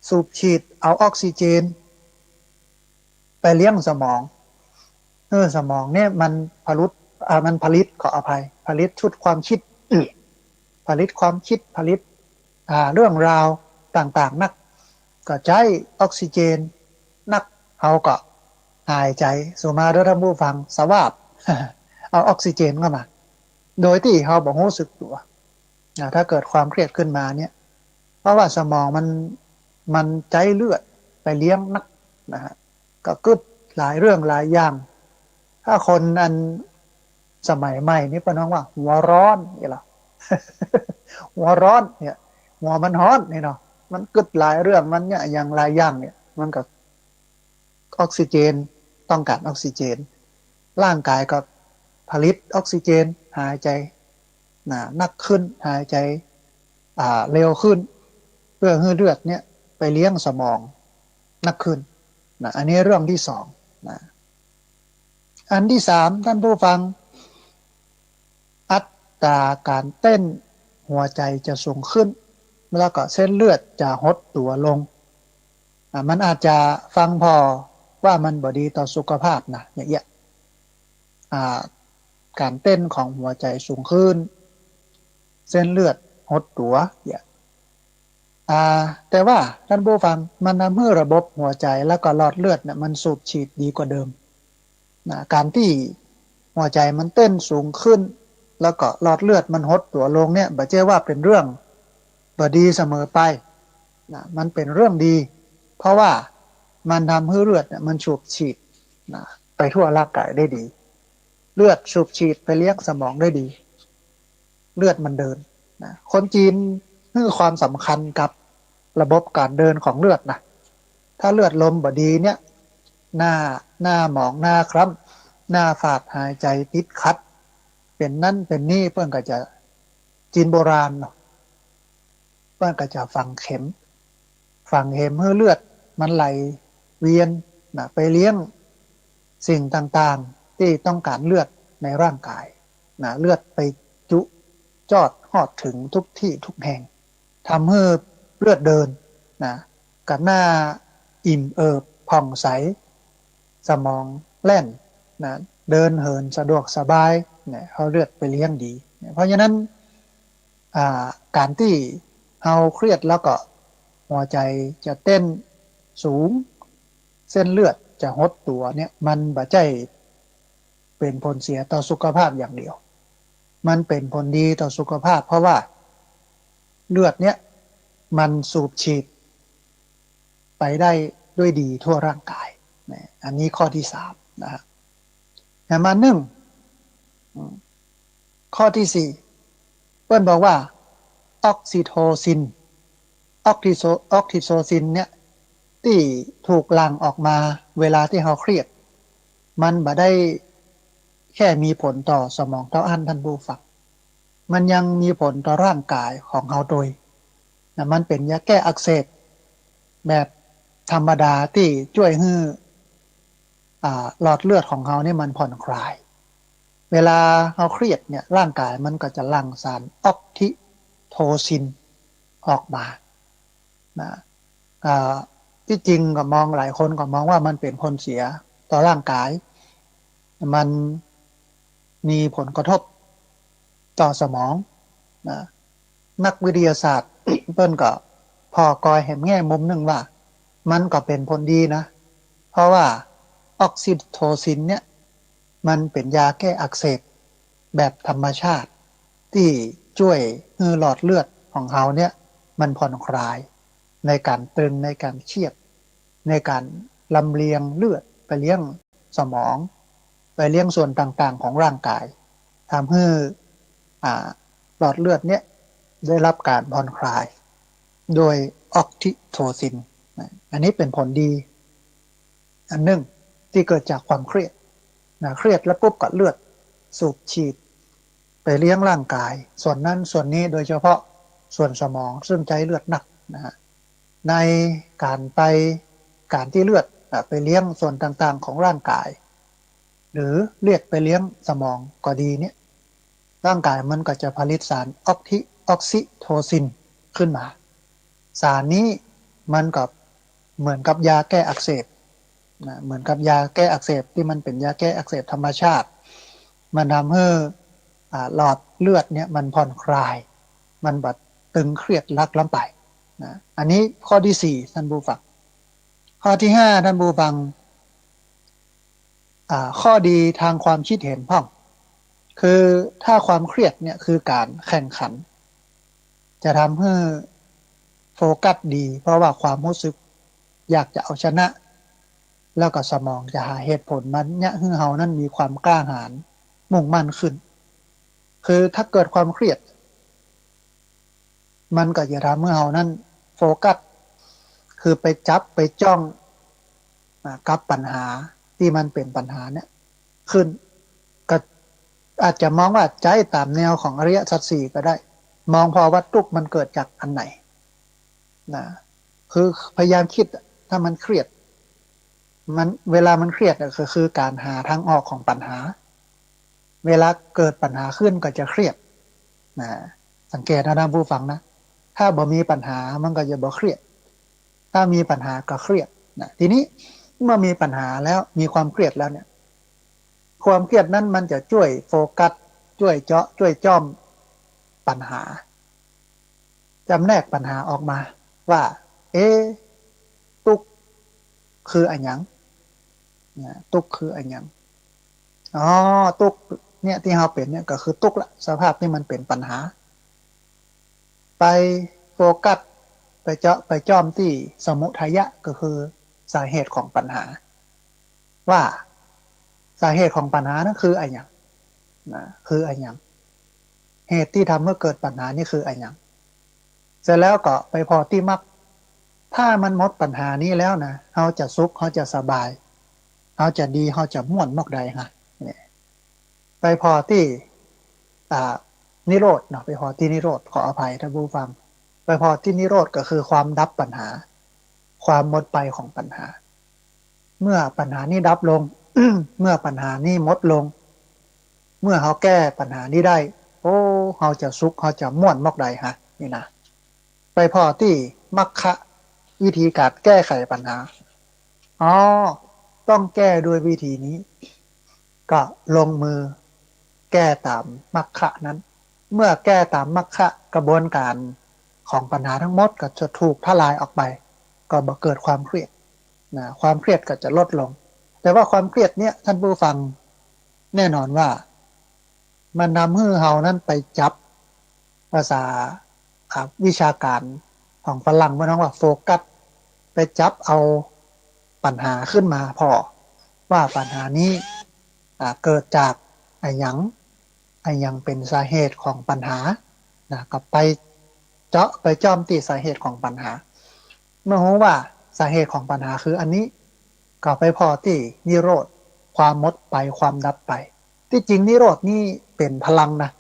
สูบฉีดเอาออกซิเจนไปเลี้ยงสมองสมองเนี่ยมันผลิตขออภัยผลิตชุดความคิดผลิตความคิดผลิตเรื่องราวต่างๆนักก็ใช้ออกซิเจนนักเฮาก็หายใจสูมาด้วยท่านผู้ฟังสวาบ เอาออกซิเจนเข้ามาโดยที่เฮาบ่รู้สึกตัวถ้าเกิดความเครียดขึ้นมาเนี่ยเพราะว่าสมองมันใจเลือดไปเลี้ยงนักนะฮะก็กึดหลายเรื่องหลายอย่างถ้าคนอันสมัยใหม่นี่ปะน้องว่าหัวร้อนนี่หรอ หัวร้อนเนี่ยหัวมันร้อนนี่เนาะมันกึดหลายเรื่องมันเนี่ยอย่างหลายอย่างเนี่ยมันก็ออกซิเจนต้องการออกซิเจนร่างกายก็ผลิตออกซิเจนหายใจนักขึ้นหายใจ เร็วขึ้นเพื่อให้เลือดเนี่ยไปเลี้ยงสมองนักขึ้นนะอันนี้เรื่องที่สองนะอันที่สามท่านผู้ฟังอัตราการเต้นหัวใจจะสูงขึ้นแล้วก็เส้นเลือดจะหดตัวลงมันอาจจะฟังพอว่ามันบดีต่อสุขภาพนะอย่างเงี้ยการเต้นของหัวใจสูงขึ้นเส้นเลือดหดตัวอย่างแต่ว่าท่านผู้ฟังมันทำให้ระบบหัวใจแล้วก็หลอดเลือดเนี่ยมันสูบฉีดดีกว่าเดิมนะการที่หัวใจมันเต้นสูงขึ้นแล้วก็หลอดเลือดมันหดตัวลงเนี่ยบ่ใช่ว่าเป็นเรื่องบ่ดีเสมอไปนะมันเป็นเรื่องดีเพราะว่ามันทำให้เลือดเนี่ยมันสูบฉีดนะไปทั่วร่างกายได้ดีเลือดสูบฉีดไปเลี้ยงสมองได้ดีเลือดมันเดินนะคนจีนให้ความสำคัญกับระบบการเดินของเลือดนะถ้าเลือดลมบ่ดีเนี่ยหน้าหมองหน้าคล้ำหน้าฝาดหายใจติดขัดเป็นนั่นเป็นนี่เพื่อนก็จะจีนโบราณเนาะเพื่อนก็จะฝังเข็มเพื่อเลือดมันไหลเวียนนะไปเลี้ยงสิ่งต่างๆที่ต้องการเลือดในร่างกายนะเลือดไปจุจอดหอดถึงทุกที่ทุกแห่งทำให้เลือดเดินนะกับหน้าอิ่มเอิบผ่องใสสมองแล่นนะเดินเหินสะดวกสบายเนี่ยเขาเลือดไปเลี้ยงดีเพราะฉะนั้นการที่เราเครียดแล้วก็หัวใจจะเต้นสูงเส้นเลือดจะหดตัวเนี่ยมันบ่ใช่เป็นผลเสียต่อสุขภาพอย่างเดียวมันเป็นผลดีต่อสุขภาพเพราะว่าเลือดเนี่ยมันสูบฉีดไปได้ด้วยดีทั่วร่างกายอันนี้ข้อที่สามนะฮะมาหนึ่งข้อที่สี่เปิ้ลบอกว่าออกซิโทซินออกซิโทซินเนี่ยที่ถูกหลั่งออกมาเวลาที่เราเครียดมันบ่ได้แค่มีผลต่อสมองเท่าอันท่านผู้ฟังมันยังมีผลต่อร่างกายของเราโดยนะมันเป็นยาแก้อักเสบแบบธรรมดาที่ช่วยให้หลอดเลือดของเราเนี่ยมันผ่อนคลายเวลาเราเครียดเนี่ยร่างกายมันก็จะหลั่งสารออกซิโทซินออกมานะที่จริงก็มองหลายคนก็มองว่ามันเป็นผลเสียต่อร่างกายมันมีผลกระทบต่อสมองนะนักวิทยาศาสตร์ เปิ้นก็พอกอยเห็นแง่มุมหนึ่งว่ามันก็เป็นผลดีนะเพราะว่าออกซิโทซินเนี่ยมันเป็นยาแก้อักเสบแบบธรรมชาติที่ช่วยให้หลอดเลือดของเขาเนี่ยมันผ่อนคลายในการตึงในการเครียดในการลำเลียงเลือดไปเลี้ยงสมองไปเลี้ยงส่วนต่างๆของร่างกายทำให้หลอดเลือดเนี่ยได้รับการผ่อนคลายโดยออกซิโทซินอันนี้เป็นผลดีอันหนึ่งที่เกิดจากความเครียดเครียดแล้วปุ๊บก็เลือดสูบฉีดไปเลี้ยงร่างกายส่วนนั้นส่วนนี้โดยเฉพาะส่วนสมองซึ่งใช้เลือดหนักนะฮะในการที่เลือดไปเลี้ยงส่วนต่างๆของร่างกายหรือเรียกไปเลี้ยงสมองก็ดีเนี่ยร่างกายมันก็จะผลิตสารออกซิโทซินขึ้นมาสารนี้มันก็เหมือนกับยาแก้อักเสบนะเหมือนกับยาแก้อักเสบที่มันเป็นยาแก้อักเสบธรรมชาติมันทำให้หลอดเลือดเนี่ยมันผ่อนคลายมันบัดตึงเครียดลักล้ำไปนะอันนี้ข้อที่สี่ท่านผู้ฟังข้อที่ห้าท่านผู้ฟังข้อดีทางความคิดเห็นพ่องคือถ้าความเครียดเนี่ยคือการแข่งขันจะทำให้โฟกัสดีเพราะว่าความรู้สึกอยากจะเอาชนะแล้วก็สมองจะหาเหตุผลมันเนี่ยให้เฮานั้นมีความกล้าหาญมุ่งมั่นขึ้นคือถ้าเกิดความเครียดมันก็จะทำให้เฮานั้นโฟกัสคือไปจับไปจ้องกับปัญหาที่มันเป็นปัญหาเนี่ยขึ้นก็อาจจะมองว่าใจตามแนวของอริยสัจสี่ก็ได้ มองพอว่าทุกข์มันเกิดจากอันไหนนะคือพยายามคิดถ้ามันเครียดมันเวลามันเครียดก็คือการหาทางออกของปัญหาเวลาเกิดปัญหาขึ้นก็จะเครียดนะสังเกตนะท่านผู้ฟังนะถ้าบ่มีปัญหามันก็จะบ่เครียดถ้ามีปัญหาก็เครียดนะทีนี้เมื่อมีปัญหาแล้วมีความเครียดแล้วเนี่ยความเครียดนั้นมันจะช่วยโฟกัสช่วยเจาะช่วยจ้อมปัญหาจำแนกปัญหาออกมาว่าเอ๊ะตุกคืออันหยังเนี่ยตุกคืออันหยังอ๋อตุกเนี่ยที่เราเป็นเนี่ยก็คือตุกละสภาพที่มันเป็นปัญหาไปโฟกัสไปเจาะไปจ้อมที่สมุทัยะก็คือสาเหตุของปัญหาว่าสาเหตุของปัญหานั้นคืออันหยังนะคืออันหยังเหตุที่ทำให้เกิดปัญหานี่คืออันหยังเสร็จแล้วก็ไปพอที่มรรคถ้ามันหมดปัญหานี้แล้วนะเขาจะสุขเขาจะสบายเขาจะดีเขาจะม่วนมอกใดฮะเนี่ยไปพอที่นิโรธเนาะไปพอที่นิโรธขออภัยท่านผู้ฟังไปพอที่นิโรธก็คือความดับปัญหาความหมดไปของปัญหาเมื่อปัญหานี้ดับลง เมื่อปัญหานี้หมดลงเมื่อเขาแก้ปัญหานี้ได้โอ้เขาจะสุขเขาจะม่วนมอกใดฮะนี่นะไปพอที่มรรคะวิธีการแก้ไขปัญหาอ๋อต้องแก้ด้วยวิธีนี้ก็ลงมือแก้ตามมรรคะนั้นเมื่อแก้ตามมรรคะกระบวนการของปัญหาทั้งหมดก็จะถูกทลายออกไปก็บ่เกิดความเครียดนะความเครียดก็จะลดลงแต่ว่าความเครียดเนี้ยท่านผู้ฟังแน่นอนว่ามันนำให้เฮานั้นไปจับภาษาวิชาการของฝรั่งว่าน้องว่าโฟกัสไปจับเอาปัญหาขึ้นมาพอว่าปัญหานี้เกิดจากไอ้หยังเป็นสาเหตุของปัญหานะก็ไปเจาะไปจ้อมตีสาเหตุของปัญหาเมื่อรู้ว่าสาเหตุของปัญหาคืออันนี้ก็ไปพอที่นิโรธความหมดไปความดับไปที่จริงนิโรธนี่เป็นพลังนะ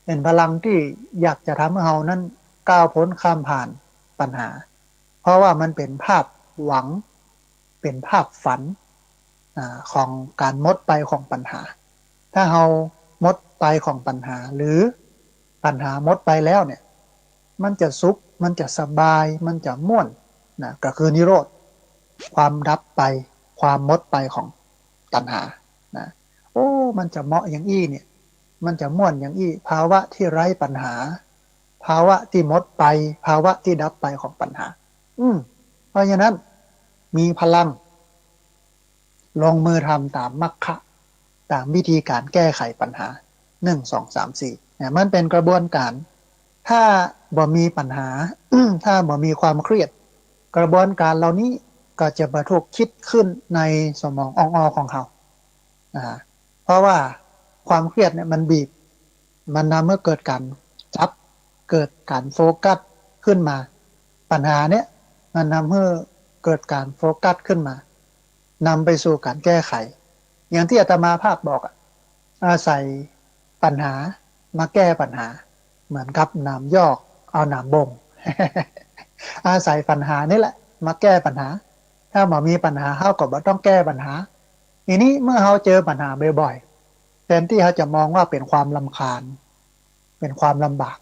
เป็นพลังที่อยากจะทำให้เรานั้นก้าวพ้นข้ามผ่านปัญหาเพราะว่ามันเป็นภาพหวังเป็นภาพฝันของการหมดไปของปัญหาถ้าเราหมดไปของปัญหาหรือปัญหาหมดไปแล้วเนี่ยมันจะสุขมันจะสบายมันจะม่วนนะก็คือนิโรธความดับไปความหมดไปของตัณหานะโอ้มันจะเหมาะอย่างอี้เนี่ยมันจะม่วนอย่างอี้ภาวะที่ไร้ปัญหาภาวะที่หมดไปภาวะที่ดับไปของปัญหาเพราะฉะนั้นมีพลังลงมือทำตามมรรคะตามวิธีการแก้ไขปัญหา1 2 3 4เนี่ยมันเป็นกระบวนการถ้าบ่มีปัญหา ถ้าบ่มีความเครียดกระบวนการเหล่านี้ก็จะมาถูกคิดขึ้นในสมองอ่องๆของเขาเพราะว่าความเครียดเนี่ยมันบีบมันทำให้เกิดการจับเกิดการโฟกัสขึ้นมาปัญหาเนี่ยมันทำให้เกิดการโฟกัสขึ้นมานำไปสู่การแก้ไขอย่างที่อาตมาภาพบอกอาศัยปัญหามาแก้ปัญหาเหมือนกับน้ำยอกเอาน้ำบ่ง อาศัยปัญหานี่แหละมาแก้ปัญหาถ้าบ่มีปัญหาเขาก็บ่ต้องแก้ปัญหาทีนี้เมื่อเขาเจอปัญหาบ่อยๆแทนที่เขาจะมองว่าเป็นความรำคาญเป็นความลำบาก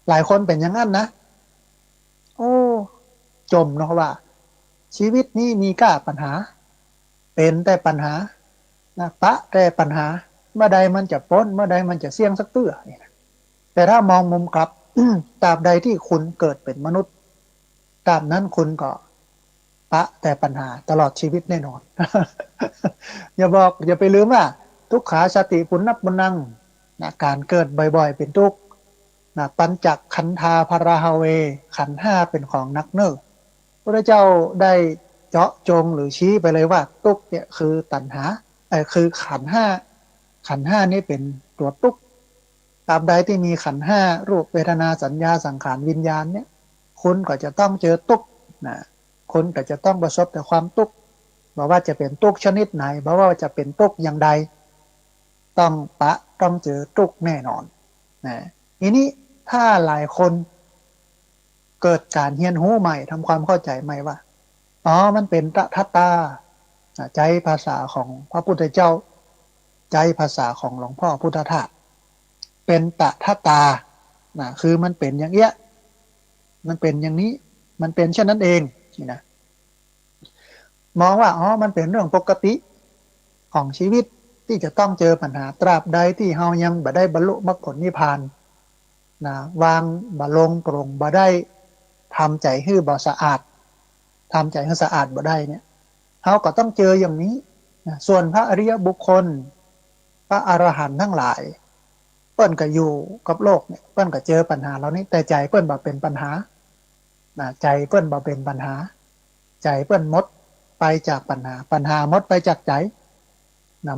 หลายคนเป็นอย่างนั้นนะโอ้จมเนาะว่าชีวิตนี้มีก้าปัญหาเป็นแต่ปัญหานะปะแต่ปัญหาเมื่อใดมันจะพ้นเมื่อใดมันจะเสี่ยงสักเตื้อแต่ถ้ามองมุมกลับ ตราบใดที่คุณเกิดเป็นมนุษย์ตราบนั้นคุณก็ปะแต่ปัญหาตลอดชีวิตแน่นอน อย่าไปลืมว่าทุกขาชาติปุณณปุนังนะการเกิดบ่อยๆเป็นทุกข์นะปัญจขันธาภราหเวขันธ์ห้าเป็นของนักเนิ่นพระเจ้าได้เจาะจงหรือชี้ไปเลยว่าทุกข์เนี่ยคือตัณหาคือขันธ์ห้าขันธ์ห้านี่เป็นตัวทุกข์ตราบใดที่มีขันธ์ห้ารูปเวทนาสัญญาสังขารวิญญาณเนี่ยคุณก็จะต้องเจอทุกข์นะคุณก็จะต้องประสบแต่ความทุกข์บอกว่าจะเป็นทุกข์ชนิดไหนบอกว่าจะเป็นทุกข์อย่างใดต้องเจอทุกข์แน่นอนนะทีนี้ ถ้าหลายคนเกิดการเรียนรู้ใหม่ทำความเข้าใจใหม่ว่าอ๋อมันเป็นตถาตาใจภาษาของพระพุทธเจ้าใจภาษาของหลวงพ่อพุทธทาสเป็นตถาตาคือมันเป็นอย่างเงี้ยมันเป็นอย่างนี้มันเป็นเช่นนั้นเองนี่นะมองว่าอ๋อมันเป็นเรื่องปกติของชีวิตที่จะต้องเจอปัญหาตราบใดที่เฮายังบ่ได้บรรลุมรรคผลนิพพานวางบ่ลงปรงบ่ได้ทำใจให้บ่สะอาดทำใจให้สะอาดบ่ได้เนี่ยเฮาก็ต้องเจออย่างนี้ส่วนพระอริยบุคคลพระอรหันต์ทั้งหลายเปิ้นก็อยู่กับโลกเนี่ยเปิ้นก็เจอปัญหาเหล่านี้แต่ใจเปิ้นบ่เป็นปัญหาใจเปิ้นบ่เป็นปัญหาใจเปิ้นหมดไปจากปัญหาปัญหาหมดไปจากใจ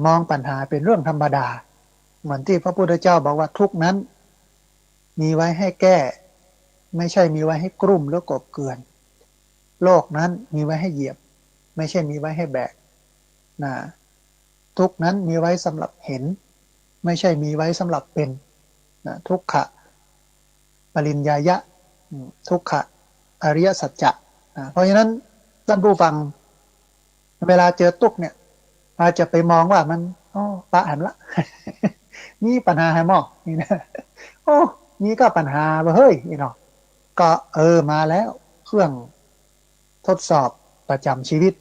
มองปัญหาเป็นเรื่องธรรมดาเหมือนที่พระพุทธเจ้าบอกว่าทุกนั้นมีไว้ให้แก้ไม่ใช่มีไว้ให้กลุ่มหรือกบเกลื่อนโลกนั้นมีไว้ให้เหยียบไม่ใช่มีไว้ให้แบกทุกนั้นมีไว้สำหรับเห็นไม่ใช่มีไว้สำหรับเป็นทุกขะปริญญายะทุกขะอริยสัจจะเพราะฉะนั้นท่านผู้ฟังเวลาเจอทุกเนี่ยอาจจะไปมองว่ามันปะหันละ นี่ปัญหาให้หมอนี่นะโอ้นี่ก็ปัญหาเฮ้ยนี่เนาะก็มาแล้วเครื่องทดสอบประจำชีวิต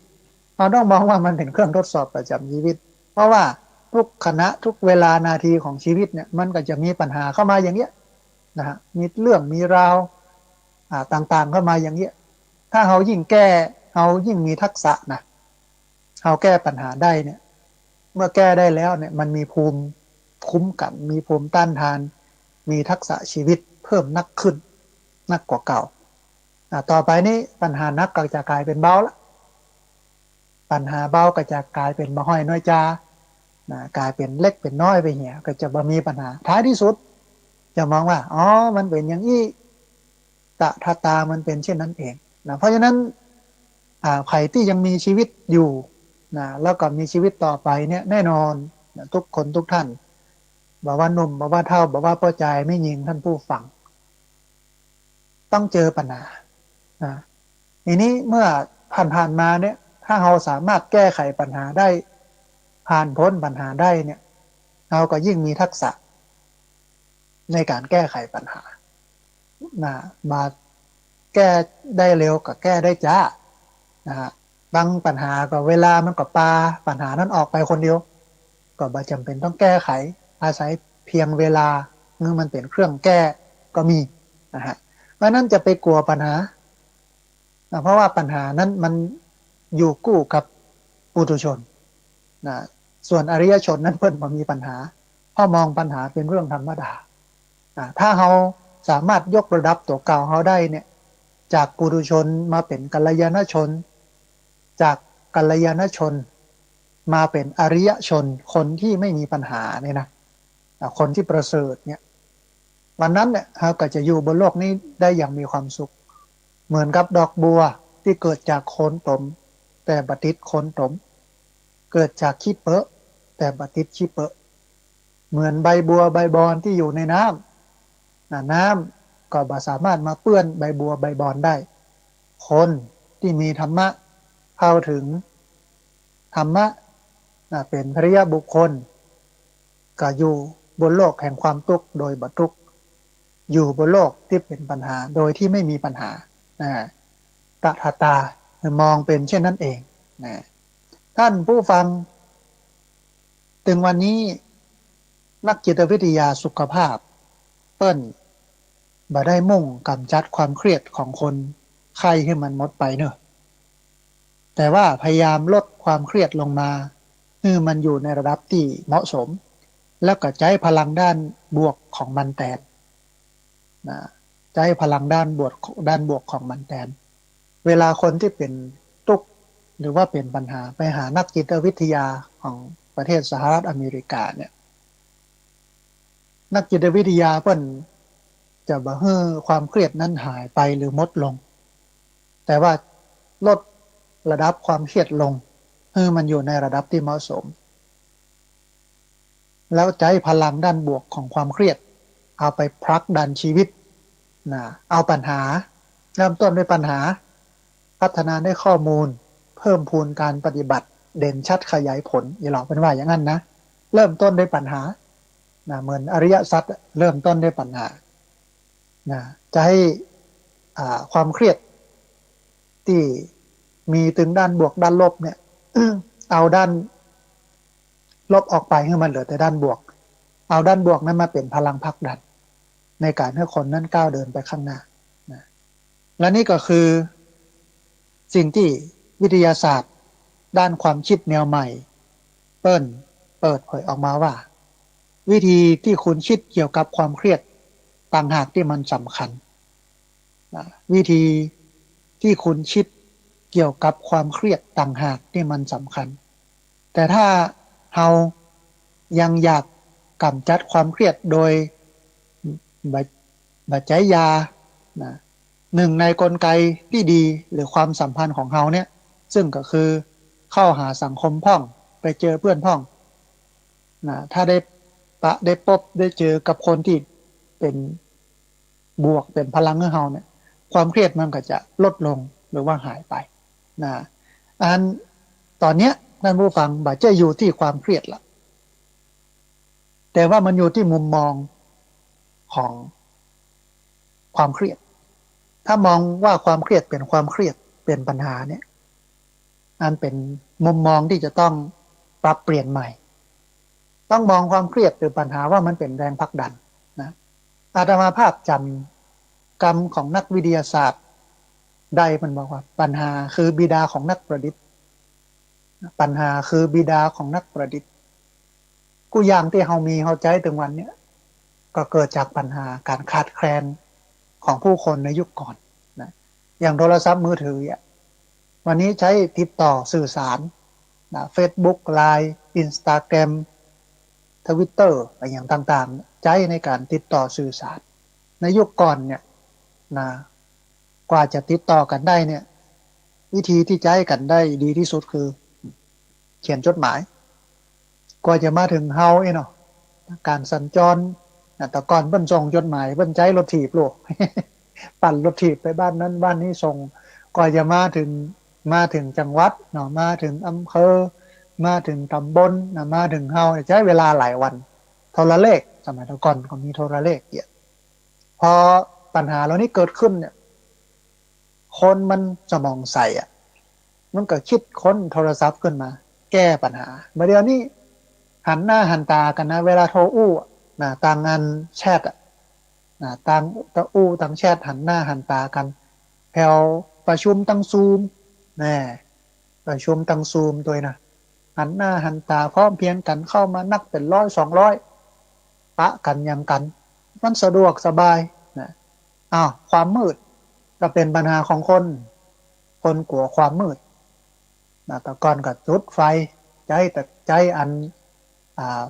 เราต้องมองว่ามันเป็นเครื่องทดสอบประจำชีวิตเพราะว่าทุกขณะทุกเวลานาทีของชีวิตเนี่ยมันก็จะมีปัญหาเข้ามาอย่างเงี้ยนะฮะมีเรื่องมีราวต่างๆเข้ามาอย่างเงี้ยถ้าเรายิ่งแก้เรายิ่งมีทักษะนะเราแก้ปัญหาได้เนี่ยเมื่อแก้ได้แล้วเนี่ยมันมีภูมิคุ้มกันมีภูมิต้านทานมีทักษะชีวิตเพิ่มนักขึ้นนักกว่าเก่าต่อไปนี้ปัญหานักก็จะกลายเป็นเบาละปัญหาเบาก็จะกลายเป็นบ่ห้อยน้อยจากลายเป็นเล็กเป็นน้อยไปเหี้ยก็จะบ่มีปัญหาท้ายที่สุดจะมองว่าอ๋อมันเป็นอย่างนี้ตถาตามันเป็นเช่นนั้นเองเพราะฉะนั้นใครที่ยังมีชีวิตอยู่แล้วก็มีชีวิตต่อไปเนี่ยแน่นอนทุกคนทุกท่านบอกว่าหนุ่มบอกว่าเฒ่าบอกว่าพ่อใจไม่ยิงท่านผู้ฟังต้องเจอปัญหาทีนี้เมื่อผ่านมาเนี่ยถ้าเราสามารถแก้ไขปัญหาได้ผ่านพ้นปัญหาได้เนี่ยเราก็ยิ่งมีทักษะในการแก้ไขปัญหามาแก้ได้เร็วกับแก้ได้จ้าบางปัญหาก็เวลามันก็ปาปัญหานั้นออกไปคนเดียวก็บ่จำเป็นต้องแก้ไขอาศัยเพียงเวลาเมื่อมันเป็นเครื่องแก้ก็มีนะฮะเพราะนั้นจะไปกลัวปัญหาเพราะว่าปัญหานั้นมันอยู่คู่กับปุถุชนส่วนอริยชนนั้นเพิ่นบ่มีปัญหาเพราะมองปัญหาเป็นเรื่องธรรมดาถ้าเราสามารถยกระดับตัวเก่าเราได้เนี่ยจากปุถุชนมาเป็นกัลยาณชนจากกัลยาณชนมาเป็นอริยชนคนที่ไม่มีปัญหาเนี่ยนะคนที่ประเสริฐเนี่ยวันนั้นเนี่ยเราก็จะอยู่บนโลกนี้ได้อย่างมีความสุขเหมือนกับดอกบัวที่เกิดจากโคนตมแต่บัติดโคนตมเกิดจากขี้เปอะแต่บัติดขี้เปอะเหมือนใบบัวใบบอนที่อยู่ในน้ำน้ำก็บ่สามารถมาเปื้อนใบบัวใบบอนได้คนที่มีธรรมะเข้าถึงธรรมะเป็นพระยะบุคคลก็อยู่บนโลกแห่งความทุกข์โดยบ่ทุกข์อยู่บนโลกที่เป็นปัญหาโดยที่ไม่มีปัญหาตถาตามองเป็นเช่นนั้นเองท่านผู้ฟังถึงวันนี้นักจิตวิทยาสุขภาพเปิ้นบ่ได้มุ่งกำจัดความเครียดของคนไข้ให้มันหมดไปเนอะแต่ว่าพยายามลดความเครียดลงมาให้มันอยู่ในระดับที่เหมาะสมแล้วก็ใช้พลังด้านบวกของมันแทนใช้พลังด้านบวกของมันแทนเวลาคนที่เป็นทุกข์หรือว่าเป็นปัญหาไปหานักจิตวิทยาของประเทศสหรัฐอเมริกาเนี่ยนักจิตวิทยาเพิ่นจะบ่ให้ความเครียดนั้นหายไปหรือลดลงแต่ว่าลดระดับความเครียดลงให้มันอยู่ในระดับที่เหมาะสมแล้วใช้พลังด้านบวกของความเครียด เอาไปผลักดันชีวิตนะเอาปัญหาเริ่มต้นด้วยปัญหาพัฒนาได้ข้อมูลเพิ่มพูนการปฏิบัติเด่นชัดขยายผลอย่าหลอกเป็นว่าอย่างนั้นนะเริ่มต้นด้วยปัญหานะเหมือนอริยสัจเริ่มต้นด้วยปัญหานะจะให้ความเครียดที่มีถึงด้านบวกด้านลบเนี่ย เอาด้านลบออกไปให้มันเหลือแต่ด้านบวกเอาด้านบวกนั้นมาเป็นพลังผลักดันในการให้คนนั้นก้าวเดินไปข้างหน้านะและนี่ก็คือสิ่งที่วิทยาศาสตร์ด้านความคิดแนวใหม่เปิดเผยออกมาว่าวิธีที่คุณคิดเกี่ยวกับความเครียดต่างหากที่มันสำคัญนะวิธีที่คุณคิดเกี่ยวกับความเครียดต่างหากที่มันสำคัญแต่ถ้าเรายังอยากกำจัดความเครียดโดยบัจจัยยานะหนึ่งในกลไกที่ดีหรือความสัมพันธ์ของเราเนี่ยซึ่งก็คือเข้าหาสังคมพ่องไปเจอเพื่อนพ่องนะถ้าได้พบได้เจอกับคนที่เป็นบวกเป็นพลังของเราเนี่ยความเครียดมันก็จะลดลงหรือว่าหายไปนะตอนเนี้ยท่านผู้ฟังบัจจัยอยู่ที่ความเครียดละแต่ว่ามันอยู่ที่มุมมองของความเครียดถ้ามองว่าความเครียดเป็นความเครียดเป็นปัญหาเนี่ยอันเป็นมุมมองที่จะต้องปรับเปลี่ยนใหม่ต้องมองความเครียดหรือปัญหาว่ามันเป็นแรงผลักดันนะอาตมาภาพจำกรรมของนักวิทยาศาสตร์ได้มันบอกว่าปัญหาคือบิดาของนักประดิษฐ์ปัญหาคือบิดาของนักประดิษฐ์กูอย่างที่เรามีเราใจถึงวันเนี้ยก็เกิดจากปัญหาการขาดแคลนของผู้คนในยุคก่อนนะอย่างโทรศัพท์มือถือวันนี้ใช้ติดต่อสื่อสารนะ Facebook LINE Instagram Twitter อะไรอย่างต่างๆใช้ในการติดต่อสื่อสารในยุคก่อนเนี่ยนะกว่าจะติดต่อกันได้เนี่ยวิธีที่ใช้กันได้ดีที่สุดคือเขียนจดหมายกว่าจะมาถึงเฮาเนาะการสัญจรแต่ก่อนเพิ่นส่งจดหมายเพิ่นใช้รถถีบโลก ปั่นรถถีบไปบ้านนั้นบ้านนี้ส่งกว่าจะมาถึงจังหวัดเนาะมาถึงอำเภอมาถึงตำบลนะมาถึงเฮาใช้เวลาหลายวันโทรเลขสมัยก่อนก็มีโทรเลขพอปัญหาเหล่านี้เกิดขึ้นเนี่ยคนมันสมองใสมันก็คิดค้นโทรศัพท์ขึ้นมาแก้ปัญหาเมื่อเดี๋ยวนี้หันหน้าหันตากันนะเวลาโทรอู้นะต่างงานแชทนะต่างอู้ต่างแชทหันหน้าหันตากันแถวประชุมตั้งซูมแน่ประชุมตั้งซูมตัวนะหันหน้าหันตาพร้อมเพียงกันเข้ามานักเป็น100-200ปะกันยังกันมันสะดวกสบายนะความมืดก็เป็นปัญหาของคนกลัวความมืดนะแต่ก่อนก็จุดไฟใจอัน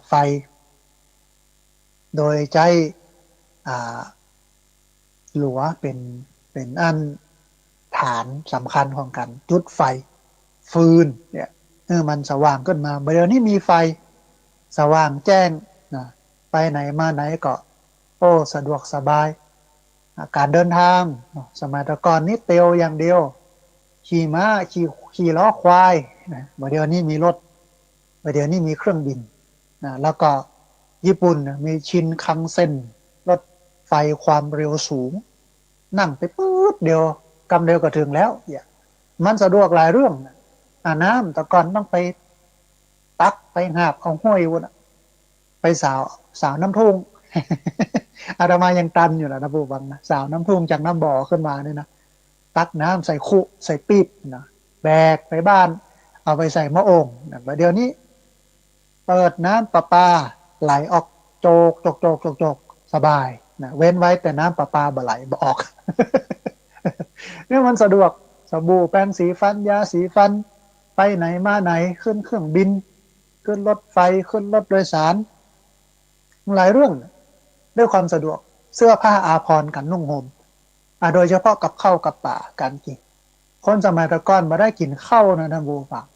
ไฟโดยใจหลัวเป็นอันฐานสำคัญของกันจุดไฟฟืนเนี่ยมันสว่างขึ้นมาเดี๋ยวนี้มีไฟสว่างแจ้งนะไปไหนมาไหนก็สะดวกสบายการเดินทางสมัยก่อนนี่เตียวอย่างเดียวขี่ม้าขี่ล้อควายนะเดี๋ยวนี้มีรถเดี๋ยวนี้มีเครื่องบินนะแล้วก็ญี่ปุ่นมีชินคังเซ็นรถไฟความเร็วสูงนั่งไปปื๊ดเดียวกำเดียวก็ถึงแล้วมันสะดวกหลายเรื่องน้ำแต่ก่อนต้องไปตักไปหาบเอาห้วยวนไปสาวน้ำทุ่ง อาตมายังตันอยู่นะผู้ฟังนะสาวน้ำทุ่งจากน้ำบ่อขึ้นมาเนี่ยนะตักน้ำใส่คุใส่ปี๊บนะแบกไปบ้านเอาไปใส่หม้อโอ่งนะเดี๋ยวนี้เปิดน้ำประปาไหลออกโจกสบายนะเว้นไว้แต่น้ำประปาบ่ไหลบ่ออก เนี่ยมันสะดวกสบู่แปรงสีฟันยาสีฟันไปไหนมาไหนขึ้นเครื่องบินขึ้นรถไฟขึ้นรถโดยสารหลายเรื่องด้วยความสะดวกเสื้อผ้าอาภรณ์กันนุ่งห่มโดยเฉพาะกับข้าวกับป่าการกินคนสมัยตะก่อนมาได้กินข้าวนะท่านผู้ฟัง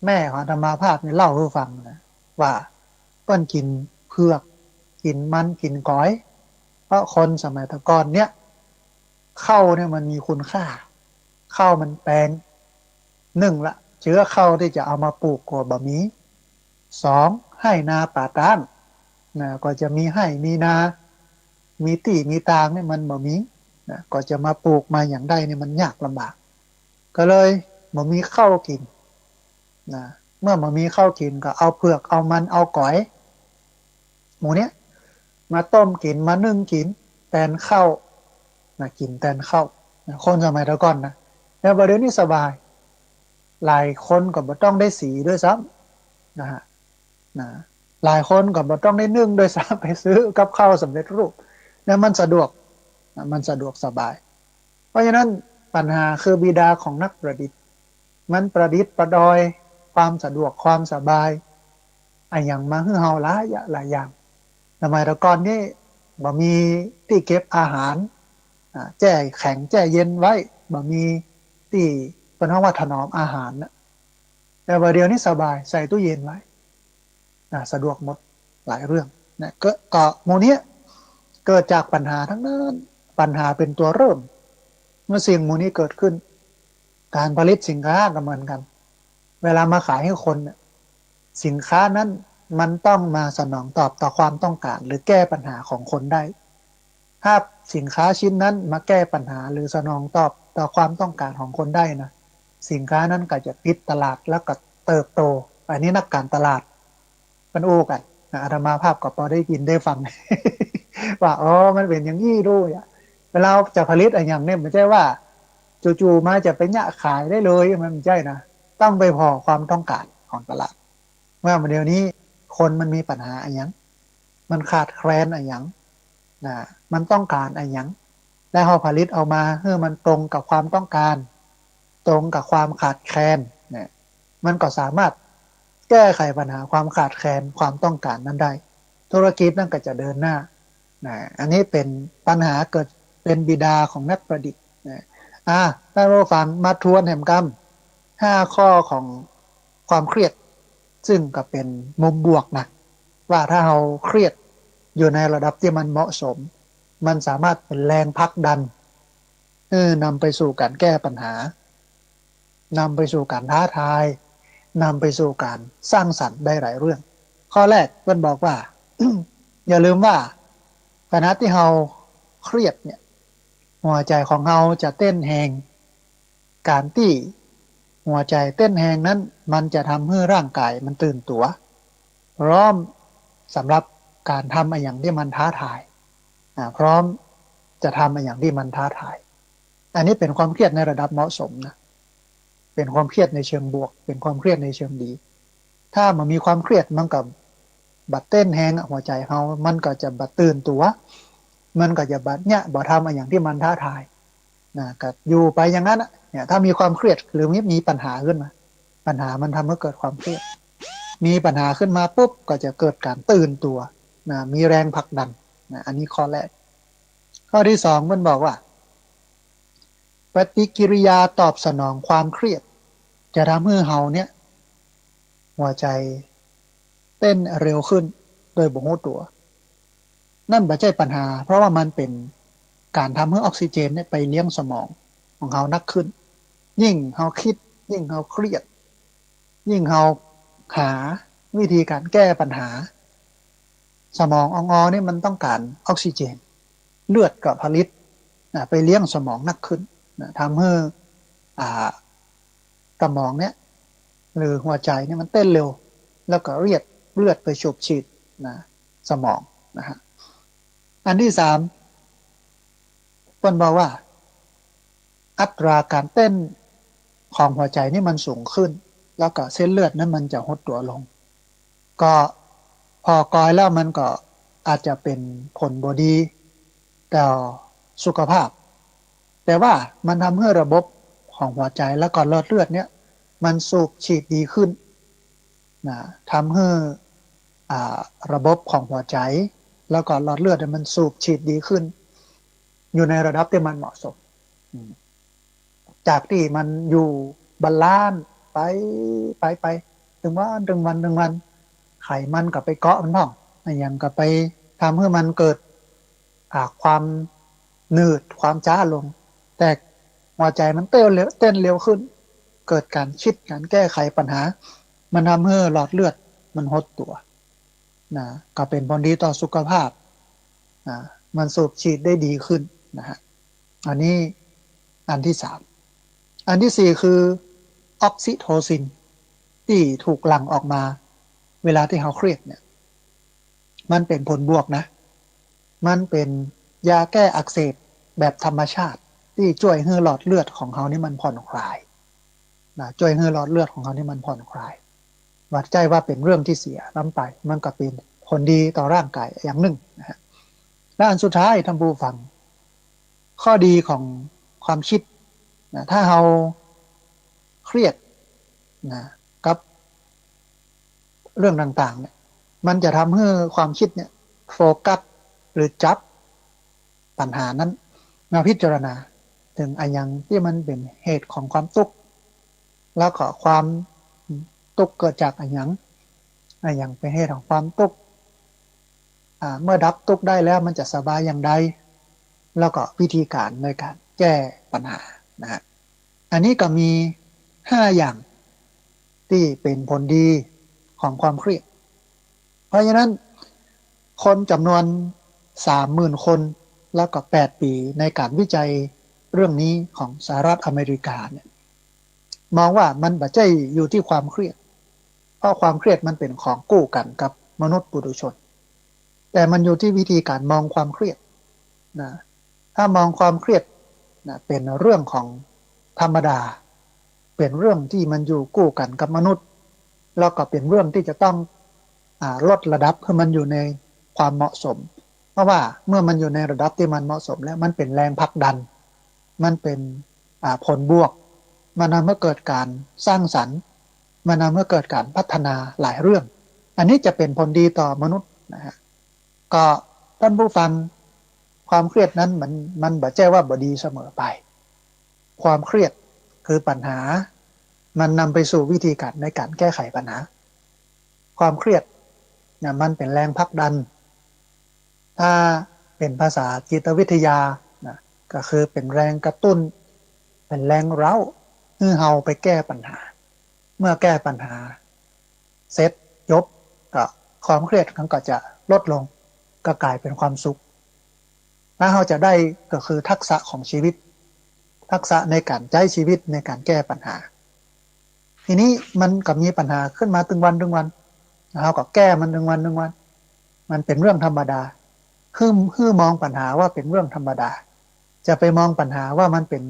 แม่ของธรรมาภาพนี่เล่าให้ฟังนะว่าเปิ้นกินเผือกกินมันกินก้อย เพราะคนสมัยตะก่อนเนี่ยข้าวเนี่ยมันมีคุณค่าข้าวมันแพงหนึ่งละเชื้อข้าวที่จะเอามาปลูกก็บะมีสองให้นาป่าตานนะก็จะมีให้มีนามีที่มีตางเนี่ยมันบะมีนะก็จะมาปลูกมาอย่างใดเนี่ยมันยากลำบากก็เลยบะมีข้าวกินนะเมื่อบะมีข้าวกินก็เอาเผือกเอามันเอาก๋อยหมูเนี้ยมาต้มกินมานึ่งกินแทนข้าวนะกินแทนข้าวนะคนสมัยตะก่อนนะแล้วประเดี๋ยวนี้สบายหลายคนก็บ่ต้องได้สีด้วยซ้ำนะฮะนะหลายคนก็บ่ต้องได้นึ่งด้วยซ้ำไปซื้อกับข้าวสำเร็จรูปเนี่ยมันสะดวกนะมันสะดวกสบายเพราะฉะนั้นปัญหาคือบิดาของนักประดิษฐ์มันประดิษฐ์ประดอยความสะดวกความสบายไอ้อย่างมาให้เฮาหลายอย่างสมัยตะก่อนนี่บ่มีที่เก็บอาหารแช่แข็งแช่เย็นไว้บ่มีที่เป็นห้องว่าถนอมอาหารนะแต่ว่าเดี๋ยวนี้สบายใส่ตู้เย็นไว้สะดวกหมดหลายเรื่องนะก็โมเนี้ยเกิดจากปัญหาทั้งนั้นปัญหาเป็นตัวเริ่มเมื่อสิ่งโมนี้เกิดขึ้นการผลิตสินค้าก็เหมือนกันเวลามาขายให้คนสินค้านั้นมันต้องมาสนองตอบต่อความต้องการหรือแก้ปัญหาของคนได้ถ้าสินค้าชิ้นนั้นมาแก้ปัญหาหรือสนองตอบต่อความต้องการของคนได้นะสินค้านั้นก็จะติดตลาดแล้วก็เติบโตอันนี้นักการตลาดมันโอ้กันอาตมาภาพก็พอได้ยินได้ฟัง ว่าอ๋อมันเป็นอย่างนี้ด้วยเวลาจะผลิตอะไรอย่างเนี้ยไม่ใช่ว่าจู่ๆมาจะไปเนี่ยขายได้เลยมันไม่ใช่นะต้องไปพอความต้องการของตลาดเมื่อเดี๋ยวนี้คนมันมีปัญหาอะไรอย่างมันขาดแคลนอะไรอย่างนะมันต้องการอะไรอย่างและเราผลิตเอามาเพื่อมันตรงกับความต้องการตรงกับความขาดแคลนเนี่ยมันก็สามารถแก้ไขปัญหาความขาดแคลนความต้องการนั้นได้ธุรกิจนั่นก็จะเดินหน้าอันนี้เป็นปัญหาเกิดเป็นบิดาของนักประดิษฐ์ถ้าเราฟังมาทวนแห่งกรรม5 ข้อของความเครียดซึ่งก็เป็นมุมบวกนะว่าถ้าเราเครียดอยู่ในระดับที่มันเหมาะสมมันสามารถเป็นแรงผลักดันนำไปสู่การแก้ปัญหานำไปสู่การท้าทายนำไปสู่การสร้างสรรค์ได้หลายเรื่องข้อแรกมันบอกว่า อย่าลืมว่าขณะที่เราเครียดเนี่ยหัวใจของเราจะเต้นแหงการที่หัวใจเต้นแหงนั้นมันจะทำให้ร่างกายมันตื่นตัวพร้อมสำหรับการทำอย่างที่มันท้าทายพร้อมจะทำอย่างที่มันท้าทายอันนี้เป็นความเครียดในระดับเหมาะสมนะเป็นความเครียดในเชิงบวกเป็นความเครียดในเชิงดีถ้ามันมีความเครียดมันกับบัดเต้นแหงหัวใจเรามันก็จะบัดตื่นตัวมันก็จะบัดเนี่ยบ่ทำอย่างที่มันท้าทายนะก็อยู่ไปอย่างนั้นเนี่ยถ้ามีความเครียดหรือมีปัญหาขึ้นมาปัญหามันทำให้เกิดความเครียดมีปัญหาขึ้นมาปุ๊บก็จะเกิดการตื่นตัวนะมีแรงผลักดันนะอันนี้ข้อแรกข้อที่สองมันบอกว่าปฏิกิริยาตอบสนองความเครียดจะทำให้เฮาเนี่ยหัวใจเต้นเร็วขึ้นโดยบ่รู้ตัวนั่นไม่ใช่ปัญหาเพราะว่ามันเป็นการทำให้ออกซิเจนเนี่ยไปเลี้ยงสมองของเฮานักขึ้นยิ่งเฮาคิดยิ่งเฮาเครียดยิ่งเฮาหาวิธีการแก้ปัญหาสมององนี่มันต้องการออกซิเจนเลือดก็ผลิตไปเลี้ยงสมองนักขึ้นทำให้สมองเนี่ยหรือหัวใจเนี่ยมันเต้นเร็วแล้วก็เลือดไปฉูบฉีดสมองนะฮะอันที่สามเพิ่นบอกว่าอัตราการเต้นของหัวใจนี่มันสูงขึ้นแล้วก็เส้นเลือดนั้นมันจะหดตัวลงก็พอกอยแล้วมันก็อาจจะเป็นผลบดีต่อสุขภาพแต่ว่ามันทำให้ระบบของหัวใจแล้วก็หลอดเลือดเนี่ยมันสูบฉีดดีขึ้นนะทำให้ระบบของหัวใจแล้วก็หลอดเลือดมันสูบฉีดดีขึ้นอยู่ในระดับที่มันเหมาะสมจากที่มันอยู่บาลานซ์ไปถึงวันไขมันกับไปเกาะมันพ่องอย่างกับไปทำให้มันเกิด ความหนืดความจ้าลงแต่หัวใจมันเต้นเร็วขึ้นเกิดการคิดการแก้ไขปัญหามันทำให้หลอดเลือดมันหดตัวนะก็เป็นผลดีต่อสุขภาพนะมันสูบฉีดได้ดีขึ้นนะฮะอันนี้อันที่สามอันที่สี่คือออกซิโทซินที่ถูกหลั่งออกมาเวลาที่เราเครียดเนี่ยมันเป็นผลบวกนะมันเป็นยาแก้อักเสบแบบธรรมชาติที่ช่วยให้หลอดเลือดของเขานี่มันผ่อนคลายนะช่วยให้หลอดเลือดของเขานี่มันผ่อนคลายวัดใจว่าเป็นเรื่องที่เสียล้ำไปมันก็เป็นผลดีต่อร่างกายอย่างหนึ่งนะฮะและอันสุดท้ายท่านผู้ฟังข้อดีของความคิดนะถ้าเราเครียดนะกับเรื่องต่างๆเนี่ยมันจะทำให้ความคิดเนี่ยโฟกัสหรือจับปัญหานั้นมาพิจารณาถึงอันยังที่มันเป็นเหตุของความทุกข์แล้วก็ความทุกข์เกิดจากอันยังเป็นเหตุของความทุกข์เมื่อดับทุกข์ได้แล้วมันจะสบายอย่างใดแล้วก็วิธีการในการแก้ปัญหานะฮะอันนี้ก็มี5อย่างที่เป็นผลดีของความเครียดเพราะฉะนั้นคนจำนวน 30,000 คนแล้วก็8 ปีในการวิจัยเรื่องนี้ของสหรัฐอเมริกาเนี่ยมองว่ามันบ่ใช่อยู่ที่ความเครียดเพราะความเครียดมันเป็นของคู่กันกับมนุษย์ปุถุชนแต่มันอยู่ที่วิธีการมองความเครียดนะถ้ามองความเครียดนะเป็นเรื่องของธรรมดาเป็นเรื่องที่มันอยู่คู่กันกับมนุษย์แล้วก็เป็นเรื่องที่จะต้องลดระดับให้มันอยู่ในความเหมาะสมเพราะว่าเมื่อมันอยู่ในระดับที่มันเหมาะสมแล้วมันเป็นแรงผลักดันมันเป็นผลบวกมันทำให้เกิดการสร้างสรรค์มันทำให้เกิดการพัฒนาหลายเรื่องอันนี้จะเป็นผลดีต่อมนุษย์นะฮะก็ท่านผู้ฟังความเครียดนั้นมันบ่ใช่ว่าบ่ดีเสมอไปความเครียดคือปัญหามันนำไปสู่วิธีการในการแก้ไขปัญหาความเครียดเนี่ยมันเป็นแรงผลักดันถ้าเป็นภาษาจิตวิทยานะก็คือเป็นแรงกระตุ้นเป็นแรงเร้าให้เราไปแก้ปัญหาเมื่อแก้ปัญหาเสร็จจบก็ความเครียดมันก็จะลดลงก็กลายเป็นความสุขถ้าเราจะได้ก็คือทักษะของชีวิตทักษะในการใช้ชีวิตในการแก้ปัญหาทีนี้มันก็มีปัญหาขึ้นมาตึงวันเราก็แก้มันตึงวันมันเป็นเรื่องธรรมดาคือมองปัญหาว่าเป็นเรื่องธรรมดาจะไปมองปัญหาว่ามันเป็น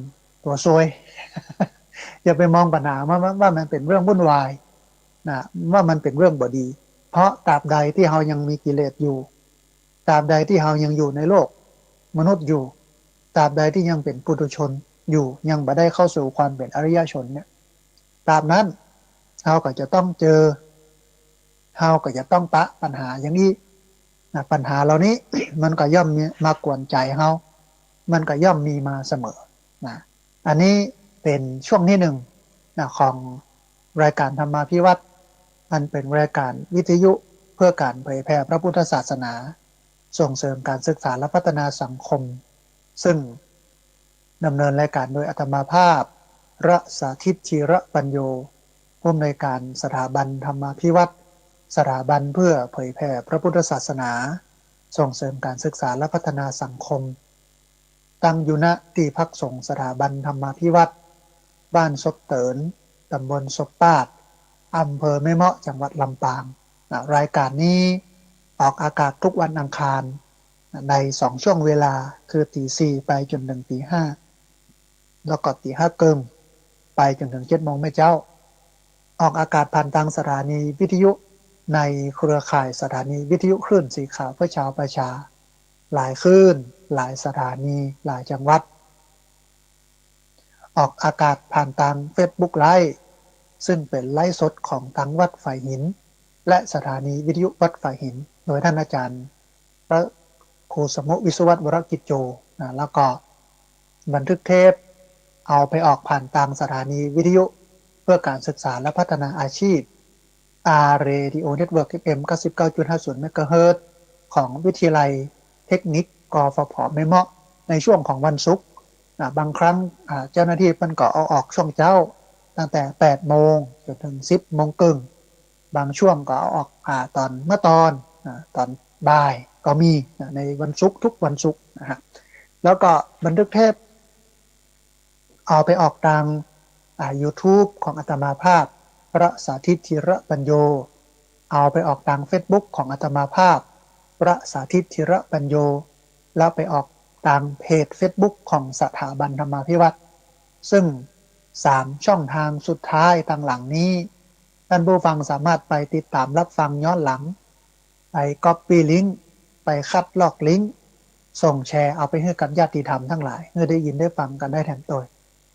ตัวซวย อย่าไปมองปัญหาว่ามันเป็นเรื่องวุ่นวายนะว่ามันเป็นเรื่องบ่ดี เพราะตราบใดที่เรายังมีกิเลสอยู่ตราบใดที่เรายังอยู่ในโลกมนุษย์อยู่ตราบใดที่ยังเป็นปุถุชนอยู่ยังบ่ได้เข้าสู่ความเป็นอริยชนเนี่ยตราบนั้นเราก็จะต้องเจอเราก็จะต้องปะปัญหาอย่างนี้นะปัญหาเหล่านี้ มันก็ย่อมมากวนใจเรามันก็ย่อมมีมาเสมอนะอันนี้เป็นช่วงที่หนึ่งนะของรายการธรรมาภิวัตน์อันเป็นรายการวิทยุเพื่อการเผยแพร่พระพุทธศาสนาส่งเสริมการศึกษาและพัฒนาสังคมซึ่งดำเนินรายการโดยอาตมาภาพระสาธิตชีระปัญโยผู้อำนวยการสถาบันธรรมาภิวัตน์สถาบันเพื่อเผยแพร่พระพุทธศาสนาส่งเสริมการศึกษาและพัฒนาสังคมตั้งอยู่ณที่พักสงฆ์สถาบันธรรมาภิวัตน์บ้านศพเตินตำบลศพปาดอำเภอแม่เมาะจังหวัดลำปางรายการนี้ออกอากาศทุกวันอังคารใน2ช่วงเวลาคือตี 4ไปจนถึงตี 5แล้วก็ตี 5เกิมไปจนถึง7โมงแม่เจ้าออกอากาศผ่านทางสถานีวิทยุในเครือข่ายสถานีวิทยุคลื่นสีขาวเพื่อชาวประชาหลายคลื่นหลายสถานีหลายจังหวัดออกอากาศผ่านทาง Facebook ไลฟ์ซึ่งเป็นไลฟ์สดของทั้งวัดฝ่ายหินและสถานีวิทยุวัดฝ่ายหินโดยท่านอาจารย์พระครูสมุวิศวัตวรกิจโจแล้วก็บันทึกเทปเอาไปออกผ่านทางสถานีวิทยุเพื่อการศึกษาและพัฒนาอาชีพ Radio Network FM 99.50 เมกะเฮิรตซ์ของวิทยาลัยเทคนิค กฟผไม่เหมาะในช่วงของวันศุกร์บางครั้งเจ้าหน้าที่มันก็เอาออกช่วงเช้าตั้งแต่8 โมงจนถึง10 โมงครึ่งบางช่วงก็เอาออกตอนเมื่อตอนบ่ายก็มีในวันศุกร์ทุกวันศุกร์นะฮะแล้วก็บันทึกเทปเอาไปออกทางYouTube ของอาตมาภาพพระสาธิตธีระปัญโยเอาไปออกทาง Facebook ของอาตมาภาพพระสาธิตธีระปัญโยแล้วไปออกทางเพจ Facebook ของสถาบันธรรมาภิวัตรซึ่ง3ช่องทางสุดท้ายทางหลังนี้ท่านผู้ฟังสามารถไปติดตามรับฟังย้อนหลังไป Copy ลิงก์ไปคัดลอกลิงก์ส่งแชร์เอาไปให้กับญาติธรรมทั้งหลายเพื่อได้ยินได้ฟังกันได้แถมตัว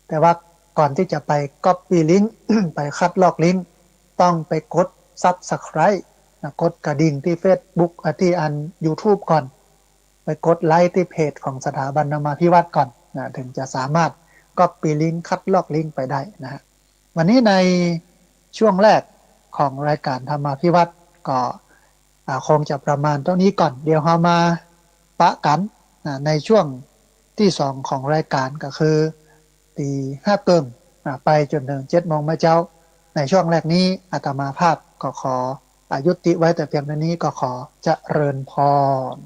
แต่ว่าก่อนที่จะไป Copy ลิงก์ ไปคัดลอกลิงก์ต้องไปกด Subscribe กดกระดิ่งที่ Facebook ที่YouTube ก่อนไปกดไลค์ที่เพจของสถาบันธรรมาภิวัตรก่อนถึงจะสามารถCopy ลิงก์คัดลอกลิงก์ไปได้นะฮะวันนี้ในช่วงแรกของรายการธรรมาภิวัตรก็คงจะประมาณเท่านี้ก่อนเดี๋ยวเรามาปะกันในช่วงที่2ของรายการก็คือตี5เติมไปจนถึง7 โมงเมื่อเจ้าในช่วงแรกนี้อาตมาภาพก็ขอยุติไว้แต่เพียงเท่านี้ก็ขอเจริญพร